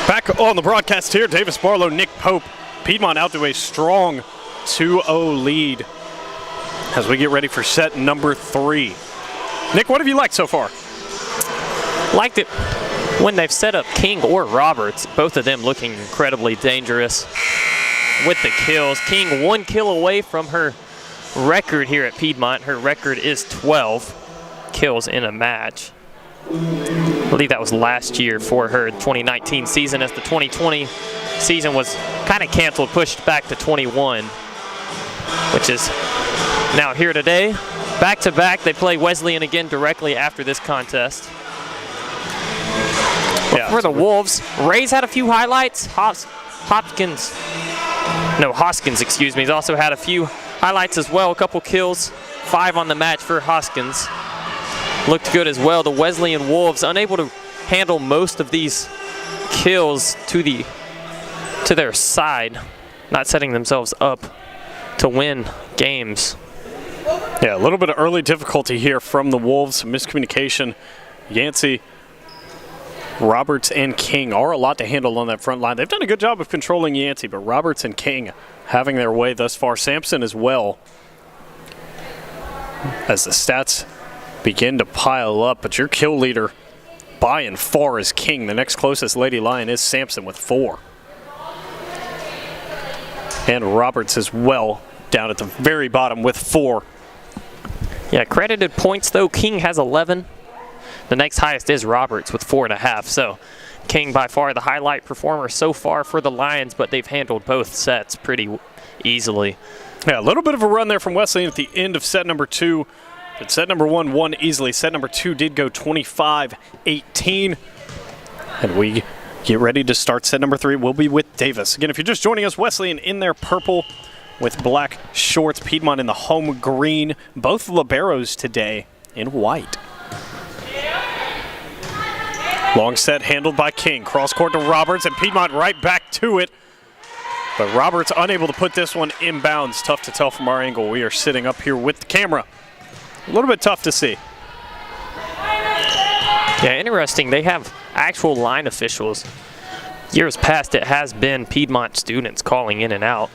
Back on the broadcast here, Davis Barlow, Nick Pope. Piedmont out to a strong 2-0 lead as we get ready for set number 3. Nick, what have you liked so far? Liked it when they've set up King or Roberts, both of them looking incredibly dangerous with the kills. King 1 kill away from her record here at Piedmont. Her record is 12 kills in a match. I believe that was last year for her 2019 season, as the 2020 season was kind of canceled, pushed back to 21, which is now here today. Back-to-back, they play Wesleyan again directly after this contest. Yeah, for the Wolves, Ray's had a few highlights. Hoskins, excuse me, he's also had a few highlights as well, a couple kills, 5 on the match for Hoskins. Looked good as well. The Wesleyan Wolves unable to handle most of these kills to their side, not setting themselves up to win games. Yeah, a little bit of early difficulty here from the Wolves. Miscommunication. Yancey, Roberts, and King are a lot to handle on that front line. They've done a good job of controlling Yancey, but Roberts and King having their way thus far. Sampson as well. As the stats begin to pile up, but your kill leader by and far is King. The next closest Lady Lion is Sampson with 4. And Roberts as well, down at the very bottom with 4. Yeah, credited points though, King has 11. The next highest is Roberts with 4.5. So King by far the highlight performer so far for the Lions, but they've handled both sets pretty easily. Yeah, a little bit of a run there from Wesleyan at the end of set number 2. But set number 1 won easily. Set number 2 did go 25-18. And we get ready to start set number 3. We'll be with Davis. Again, if you're just joining us, Wesleyan in their purple with black shorts. Piedmont in the home green. Both liberos today in white. Long set handled by King. Cross court to Roberts, and Piedmont right back to it. But Roberts unable to put this one inbounds. Tough to tell from our angle. We are sitting up here with the camera. A little bit tough to see. Yeah, interesting. They have actual line officials. Years past, it has been Piedmont students calling in and out.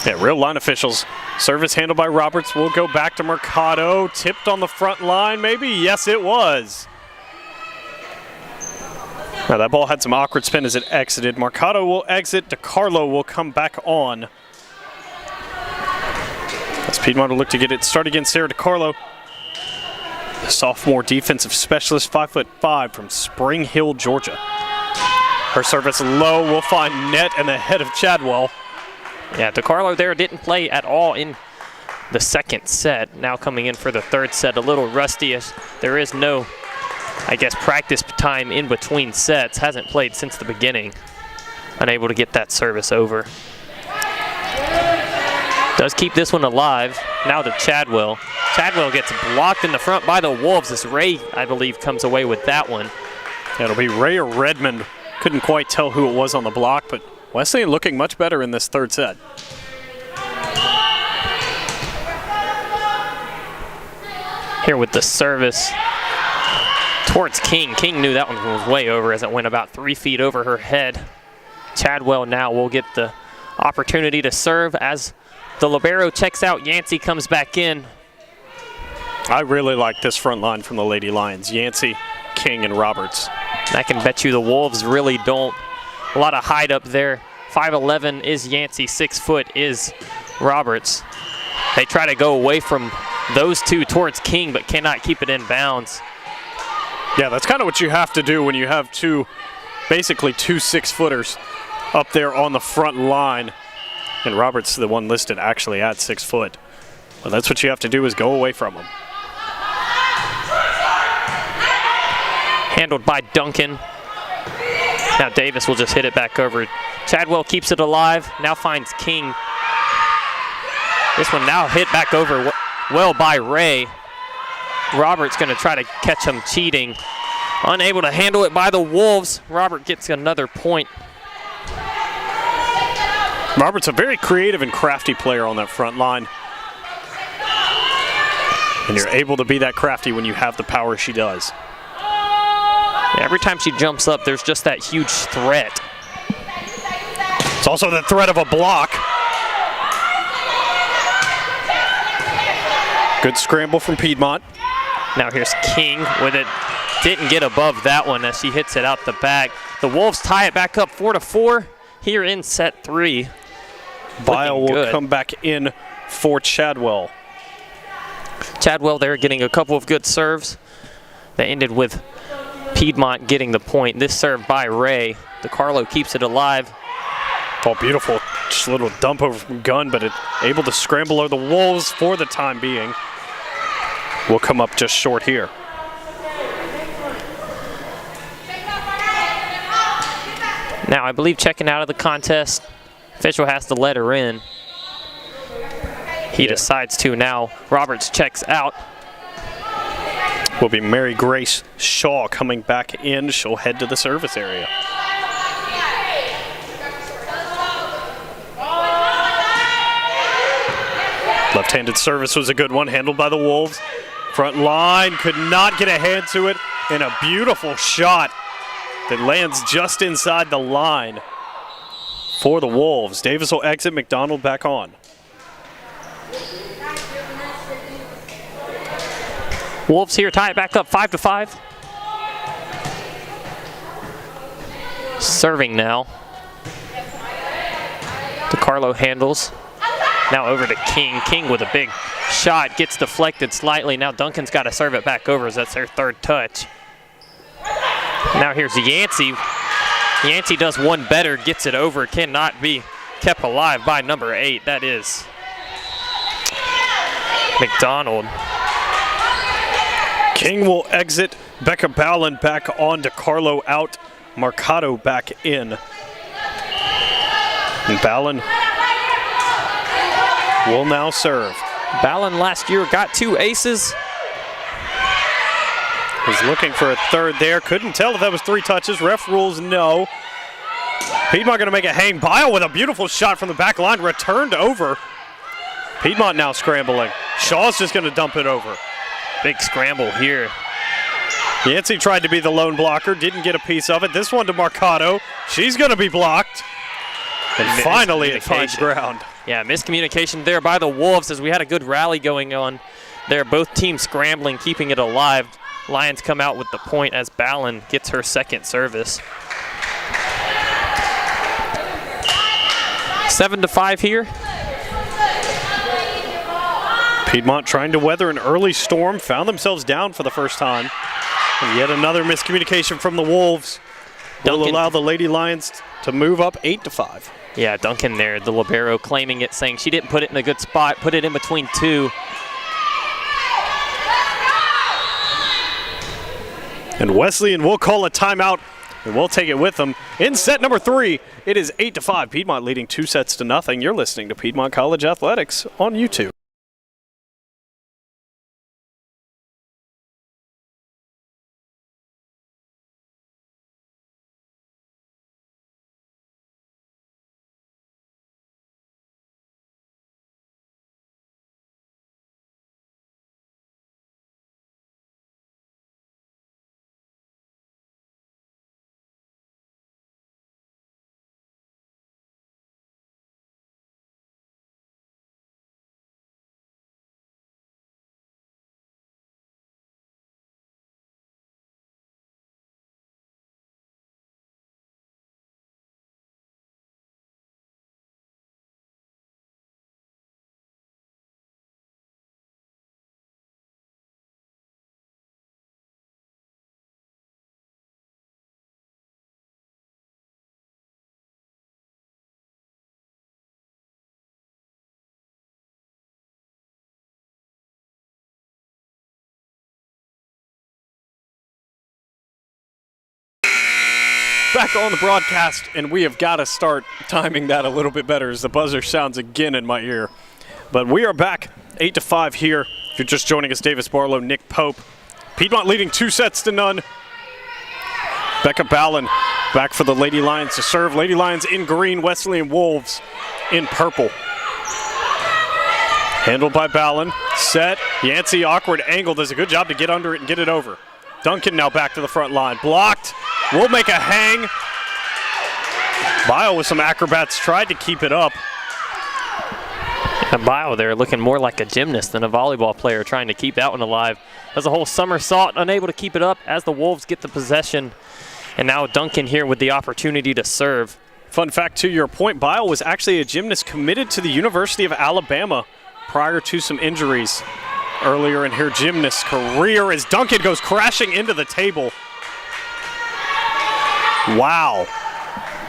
Yeah, real line officials. Service handled by Roberts will go back to Mercado. Tipped on the front line, maybe? Yes, it was. Now that ball had some awkward spin as it exited. Mercado will exit. DeCarlo will come back on. As Piedmont will look to get it started against Sarah DeCarlo. The sophomore defensive specialist, 5'5" from Spring Hill, Georgia. Her service low will find net and the head of Chadwell. Yeah, DeCarlo there didn't play at all in the second set. Now coming in for the third set, a little rusty as there is no, I guess, practice time in between sets. Hasn't played since the beginning. Unable to get that service over. Does keep this one alive. Now to Chadwell. Chadwell gets blocked in the front by the Wolves as Ray, I believe, comes away with that one. It'll be Ray or Redmond. Couldn't quite tell who it was on the block, but Wesleyan looking much better in this third set. Here with the service towards King. King knew that one was way over as it went about 3 feet over her head. Chadwell now will get the opportunity to serve as the libero checks out. Yancey comes back in. I really like this front line from the Lady Lions. Yancey, King, and Roberts. I can bet you the Wolves really don't. A lot of hide up there. 5'11" is Yancey, 6 foot is Roberts. They try to go away from those two towards King, but cannot keep it in bounds. Yeah, that's kind of what you have to do when you have basically two 6-footers up there on the front line. And Roberts, the one listed actually at 6 foot. But that's what you have to do, is go away from them. Handled by Duncan. Now Davis will just hit it back over. Chadwell keeps it alive, now finds King. This one now hit back over well by Ray. Robert's gonna try to catch him cheating. Unable to handle it by the Wolves. Robert gets another point. Robert's a very creative and crafty player on that front line. And you're able to be that crafty when you have the power she does. Every time she jumps up, there's just that huge threat. It's also the threat of a block. Good scramble from Piedmont. Now here's King with it. Didn't get above that one as she hits it out the back. The Wolves tie it back up 4-4 here in set 3. Bile will come back in for Chadwell. Chadwell there getting a couple of good serves. That ended with Piedmont getting the point. This serve by Ray. DeCarlo keeps it alive. Oh, beautiful. Just a little dump over from Gunn, but able to scramble over the Wolves for the time being. Will come up just short here. Now, I believe checking out of the contest, official has to let her in. He decides to now. Roberts checks out. Will be Mary Grace Shaw coming back in. She'll head to the service area. Left-handed service was a good one, handled by the Wolves. Front line could not get a hand to it, and a beautiful shot that lands just inside the line for the Wolves. Davis will exit, McDonald back on. Wolves here tie it back up 5-5. Serving now. DeCarlo handles. Now over to King. King with a big shot, gets deflected slightly. Now Duncan's got to serve it back over as that's their third touch. Now here's Yancey. Yancey does one better, gets it over, cannot be kept alive by number 8. That is McDonald. King will exit. Becca Ballin back on. DeCarlo out. Mercado back in. And Ballin will now serve. Ballin last year got 2 aces. Was looking for a third there. Couldn't tell if that was 3 touches. Ref rules no. Piedmont going to make a hang. Bile with a beautiful shot from the back line. Returned over. Piedmont now scrambling. Shaw's just going to dump it over. Big scramble here. Yancey tried to be the lone blocker. Didn't get a piece of it. This one to Mercado. She's going to be blocked. And finally it finds ground. Yeah, miscommunication there by the Wolves as we had a good rally going on there. Both teams scrambling, keeping it alive. Lions come out with the point as Ballin gets her second service. 7-5 here. Piedmont trying to weather an early storm, found themselves down for the first time. And yet another miscommunication from the Wolves will allow the Lady Lions to move up 8-5. Yeah, Duncan there, the libero, claiming it, saying she didn't put it in a good spot, put it in between 2. And Wesleyan will call a timeout, and we'll take it with them. In set number 3, it is 8-5. Piedmont leading 2-0. You're listening to Piedmont College Athletics on YouTube. Back on the broadcast, and we have got to start timing that a little bit better as the buzzer sounds again in my ear. But we are back 8-5 here. If you're just joining us, Davis Barlow, Nick Pope. Piedmont leading 2-0. Becca Ballin back for the Lady Lions to serve. Lady Lions in green, Wesleyan Wolves in purple. Handled by Ballin. Set. Yancey, awkward angle, does a good job to get under it and get it over. Duncan now back to the front line. Blocked. Will make a hang. Bio with some acrobats tried to keep it up. And Bio there looking more like a gymnast than a volleyball player trying to keep that one alive. Does a whole somersault, unable to keep it up as the Wolves get the possession. And now Duncan here with the opportunity to serve. Fun fact to your point, Bio was actually a gymnast committed to the University of Alabama prior to some injuries earlier in her gymnast career as Duncan goes crashing into the table. Wow.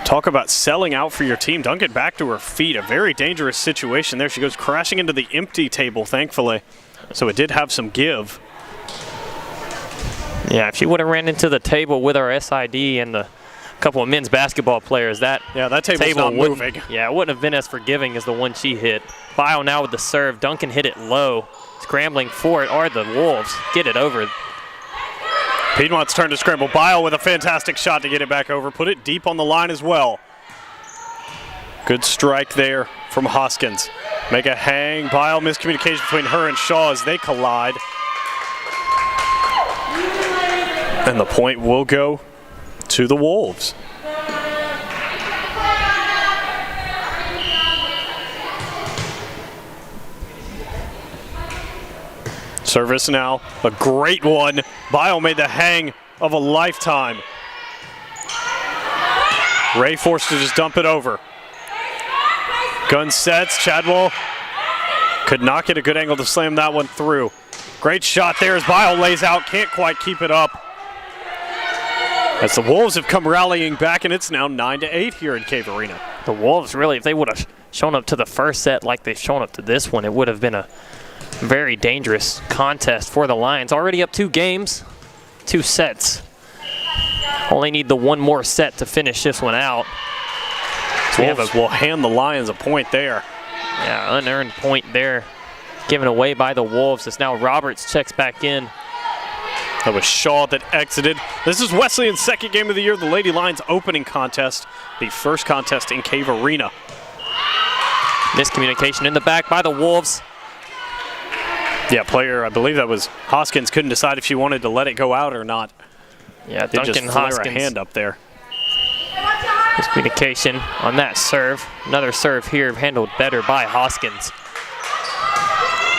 Talk about selling out for your team. Duncan back to her feet. A very dangerous situation there. She goes crashing into the empty table, thankfully. So it did have some give. Yeah, if she would have ran into the table with our SID and the couple of men's basketball players, that table's not moving. Yeah, it wouldn't have been as forgiving as the one she hit. Bio now with the serve. Duncan hit it low. Scrambling for it are the Wolves. Get it over. Piedmont's turn to scramble. Bio with a fantastic shot to get it back over. Put it deep on the line as well. Good strike there from Hoskins. Make a hang. Bile, miscommunication between her and Shaw as they collide. And the point will go to the Wolves. Service now, a great one. Bile made the hang of a lifetime. Ray forced to just dump it over. Gun sets, Chadwell could not get a good angle to slam that one through. Great shot there as Bile lays out, can't quite keep it up. As the Wolves have come rallying back, and it's now 9-8 here in Cave Arena. The Wolves really, if they would have shown up to the first set like they've shown up to this one, it would have been a very dangerous contest for the Lions. Already up 2 games, 2 sets. Only need the one more set to finish this one out. So Wolves will hand the Lions a point there. Yeah, unearned point there. Given away by the Wolves as now Roberts checks back in. That was Shaw that exited. This is Wesleyan's second game of the year, the Lady Lions opening contest, the first contest in Cave Arena. Miscommunication in the back by the Wolves. Yeah, player, I believe that was Hoskins, couldn't decide if she wanted to let it go out or not. Yeah, Did Duncan just flare Hoskins. a hand up there. Miscommunication on that serve. Another serve here handled better by Hoskins.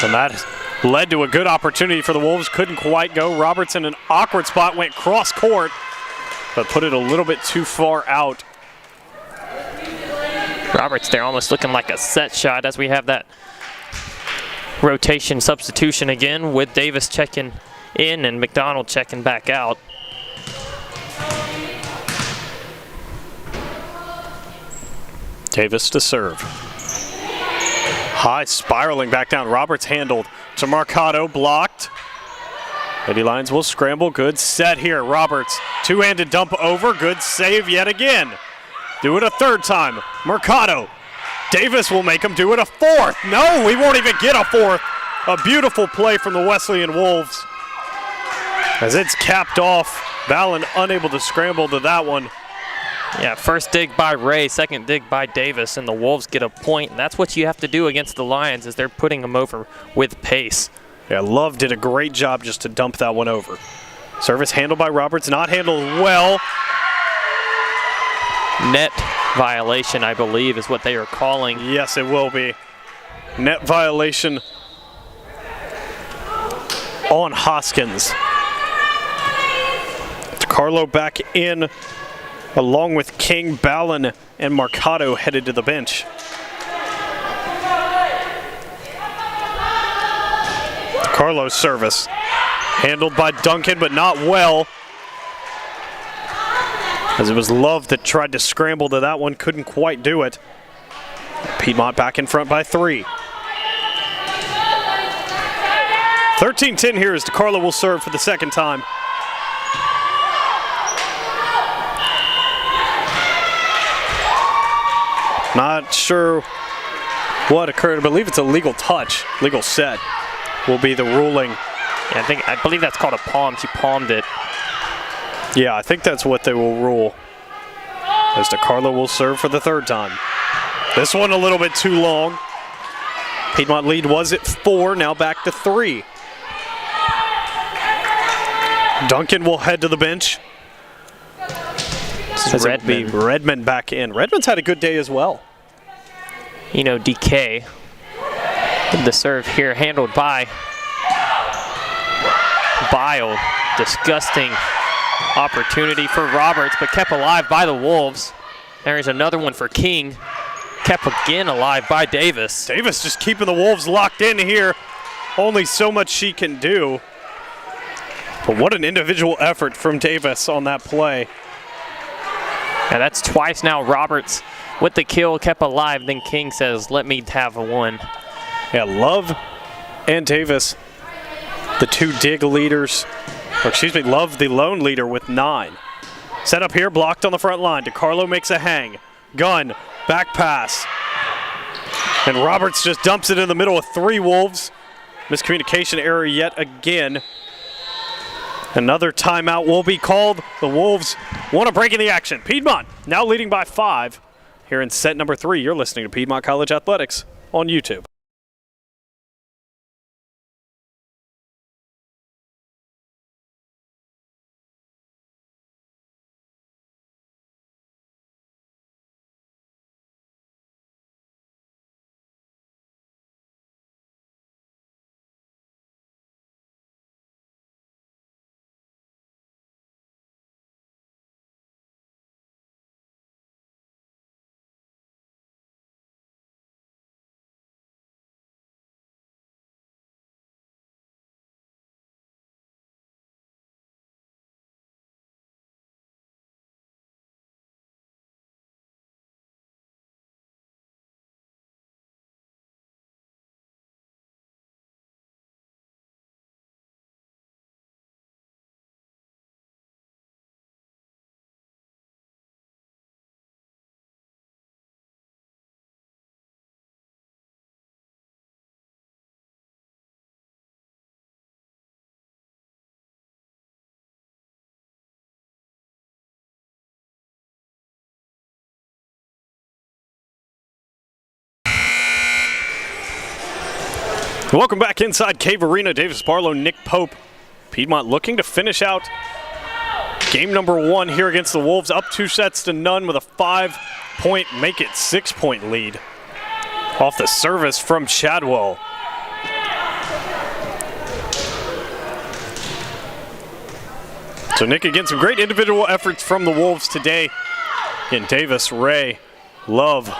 And that led to a good opportunity for the Wolves. Couldn't quite go. Roberts in an awkward spot, went cross court, but put it a little bit too far out. Roberts there almost looking like a set shot as we have that rotation substitution again with Davis checking in and McDonald checking back out. Davis to serve. High spiraling back down. Roberts handled to Mercado, blocked. Lady Lions will scramble. Good set here. Roberts, two-handed dump over. Good save yet again. Do it a third time. Mercado. Davis will make him do it a fourth. No, we won't even get a fourth. A beautiful play from the Wesleyan Wolves. As it's capped off, Ballin unable to scramble to that one. Yeah, first dig by Ray, second dig by Davis, and the Wolves get a point. And that's what you have to do against the Lions, is they're putting them over with pace. Yeah, Love did a great job just to dump that one over. Service handled by Roberts, not handled well. Net violation, I believe, is what they are calling. Yes, it will be. Net violation on Hoskins. DeCarlo back in, along with King, Ballin, and Mercado headed to the bench. DeCarlo's service. Handled by Duncan, but not well. As it was Love that tried to scramble to that one, couldn't quite do it. Piedmont back in front by 3. 13-10 here as DeCarlo will serve for the second time. Not sure what occurred. I believe it's a legal touch, legal set will be the ruling. Yeah, I believe that's called a palm. She palmed it. Yeah, I think that's what they will rule. As DeCarlo will serve for the third time. This one a little bit too long. Piedmont lead was at 4, now back to 3. Duncan will head to the bench. This is Redmond. Redmond back in. Redmond's had a good day as well. DK. The serve here handled by Bile. Disgusting opportunity for Roberts, but kept alive by the Wolves. There's another one for King. Kept again alive by Davis. Davis just keeping the Wolves locked in here. Only so much she can do. But what an individual effort from Davis on that play. And that's twice now Roberts with the kill, kept alive. Then King says, let me have a one. Yeah, Love and Davis, the two dig leaders. Or excuse me, Love the lone leader with 9. Set up here, blocked on the front line. DeCarlo makes a hang. Gun, back pass. And Roberts just dumps it in the middle of 3 Wolves. Miscommunication error yet again. Another timeout will be called. The Wolves want to break in the action. Piedmont now leading by 5. here in set number 3. You're listening to Piedmont College Athletics on YouTube. Welcome back inside Cave Arena. Davis Barlow, Nick Pope. Piedmont looking to finish out game number 1 here against the Wolves, up 2-0 with a 5-point, make it 6-point lead. Off the service from Chadwell. So Nick, again, some great individual efforts from the Wolves today. In Davis, Ray, Love,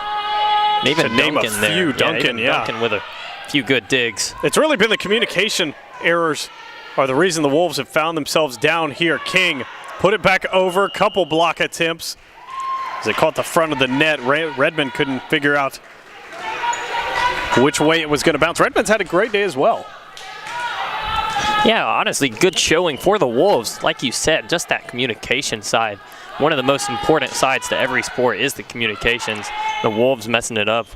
even to name Duncan a there. few. Duncan, Duncan with a few good digs. It's really been the communication errors are the reason the Wolves have found themselves down here. King put it back over, couple block attempts. As they caught the front of the net, Redmond couldn't figure out which way it was going to bounce. Redmond's had a great day as well. Yeah, honestly, good showing for the Wolves. Like you said, just that communication side. One of the most important sides to every sport is the communications. The Wolves messing it up.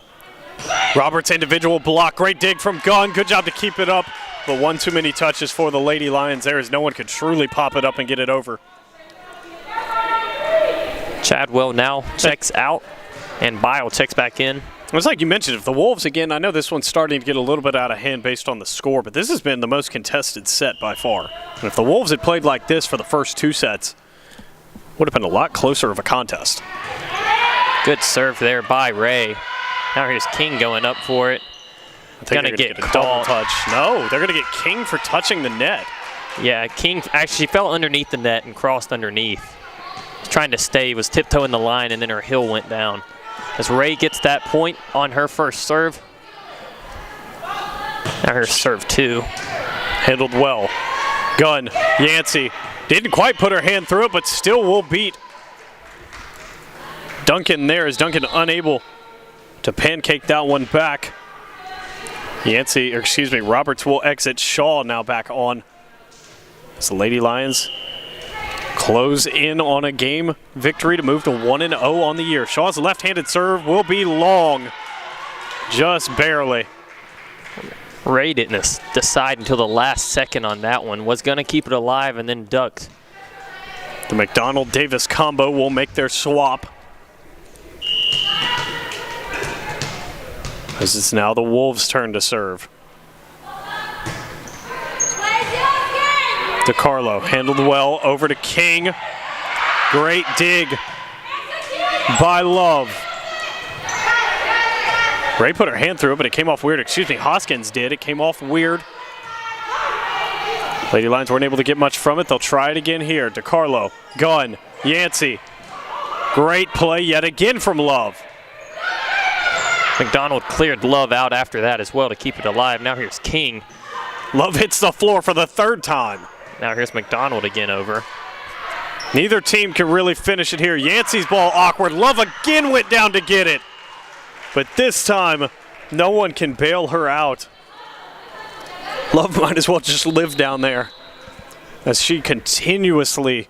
Roberts' individual block, great dig from Gunn. Good job to keep it up, but one too many touches for the Lady Lions there as no one could truly pop it up and get it over. Chadwell now checks out, and Bile checks back in. It was like you mentioned, if the Wolves, again, I know this one's starting to get a little bit out of hand based on the score, but this has been the most contested set by far. And if the Wolves had played like this for the first 2 sets, would have been a lot closer of a contest. Good serve there by Ray. Now here's King going up for it. Gonna get a double touch. No, they're gonna get King for touching the net. Yeah, King actually fell underneath the net and crossed underneath. Trying to stay, was tiptoeing the line, and then her heel went down. As Ray gets that point on her first serve. Now her serve 2. Handled well. Gunn, Yancey, didn't quite put her hand through it, but still will beat Duncan there. Is Duncan unable to pancake that one back. Roberts will exit. Shaw now back on. As the Lady Lions close in on a game victory to move to 1-0 on the year. Shaw's left-handed serve will be long, just barely. Ray didn't decide until the last second on that one. Was going to keep it alive and then ducked. The McDonald-Davis combo will make their swap. As it's now the Wolves' turn to serve. DeCarlo handled well, over to King. Great dig by Love. Ray put her hand through it, but it came off weird. Hoskins did. It came off weird. Lady Lions weren't able to get much from it. They'll try it again here. DeCarlo, Gunn, Yancey. Great play yet again from Love. McDonald cleared Love out after that as well to keep it alive. Now here's King. Love hits the floor for the 3rd time. Now here's McDonald again over. Neither team can really finish it here. Yancey's ball awkward. Love again went down to get it. But this time, no one can bail her out. Love might as well just live down there as she continuously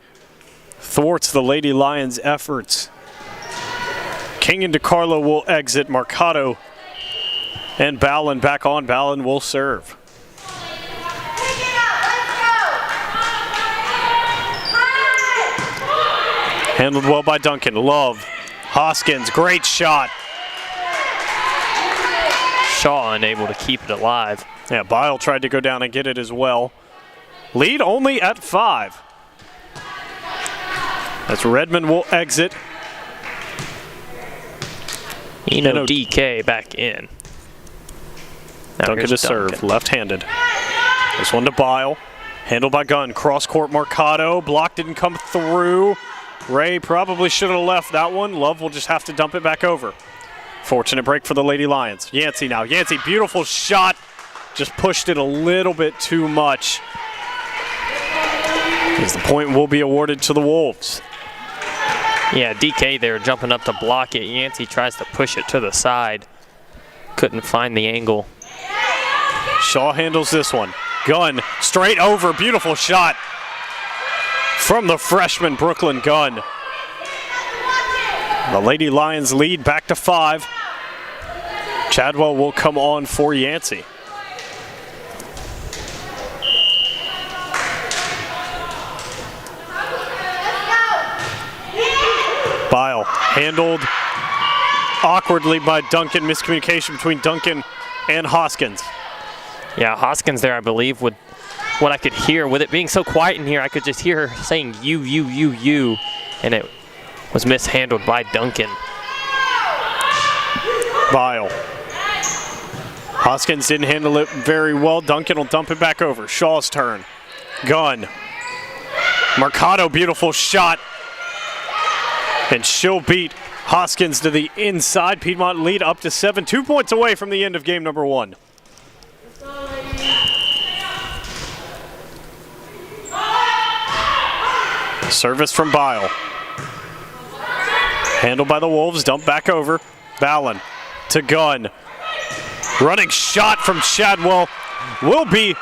thwarts the Lady Lions' efforts. King and DeCarlo will exit. Mercado and Ballin back on. Ballin will serve. Handled well by Duncan. Love Hoskins, great shot. Shaw unable to keep it alive. Yeah, Bile tried to go down and get it as well. Lead only at 5. As Redmond will exit. Eno DK back in. Now Duncan to here's serve, left-handed. This one to Bile. Handled by Gunn. Cross-court Mercado. Block didn't come through. Ray probably should have left that one. Love will just have to dump it back over. Fortunate break for the Lady Lions. Yancey now. Yancey, beautiful shot. Just pushed it a little bit too much. As the point will be awarded to the Wolves. Yeah, DK there jumping up to block it. Yancey tries to push it to the side. Couldn't find the angle. Shaw handles this one. Gunn straight over. Beautiful shot from the freshman Brooklyn Gunn. The Lady Lions lead back to 5. Chadwell will come on for Yancey. Bile handled awkwardly by Duncan. Miscommunication between Duncan and Hoskins. Yeah, Hoskins there, I believe, with what I could hear. With it being so quiet in here, I could just hear her saying you, and it was mishandled by Duncan. Bile. Hoskins didn't handle it very well. Duncan will dump it back over. Shaw's turn. Gunn. Mercado, beautiful shot. And she'll beat Hoskins to the inside. Piedmont lead up to 7, 2 points away from the end of game number 1. Service from Bile. Handled by the Wolves, dump back over. Ballin to Gunn. Running shot from Chadwell will be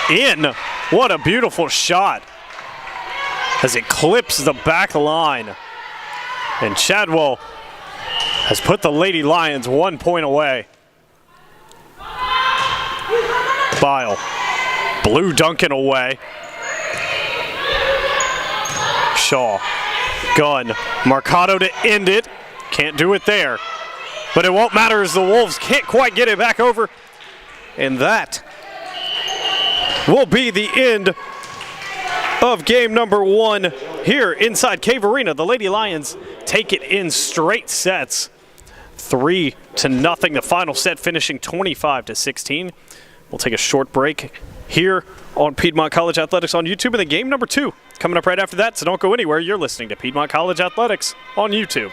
in. What a beautiful shot as it clips the back line. And Chadwell has put the Lady Lions 1 point away. Bile blew Duncan away. Shaw, Gunn, Mercado to end it. Can't do it there. But it won't matter as the Wolves can't quite get it back over. And that will be the end of game number 1 here inside Cave Arena. The Lady Lions take it in straight sets. 3-0. The final set finishing 25-16. We'll take a short break here on Piedmont College Athletics on YouTube. And then game number 2 coming up right after that. So don't go anywhere. You're listening to Piedmont College Athletics on YouTube.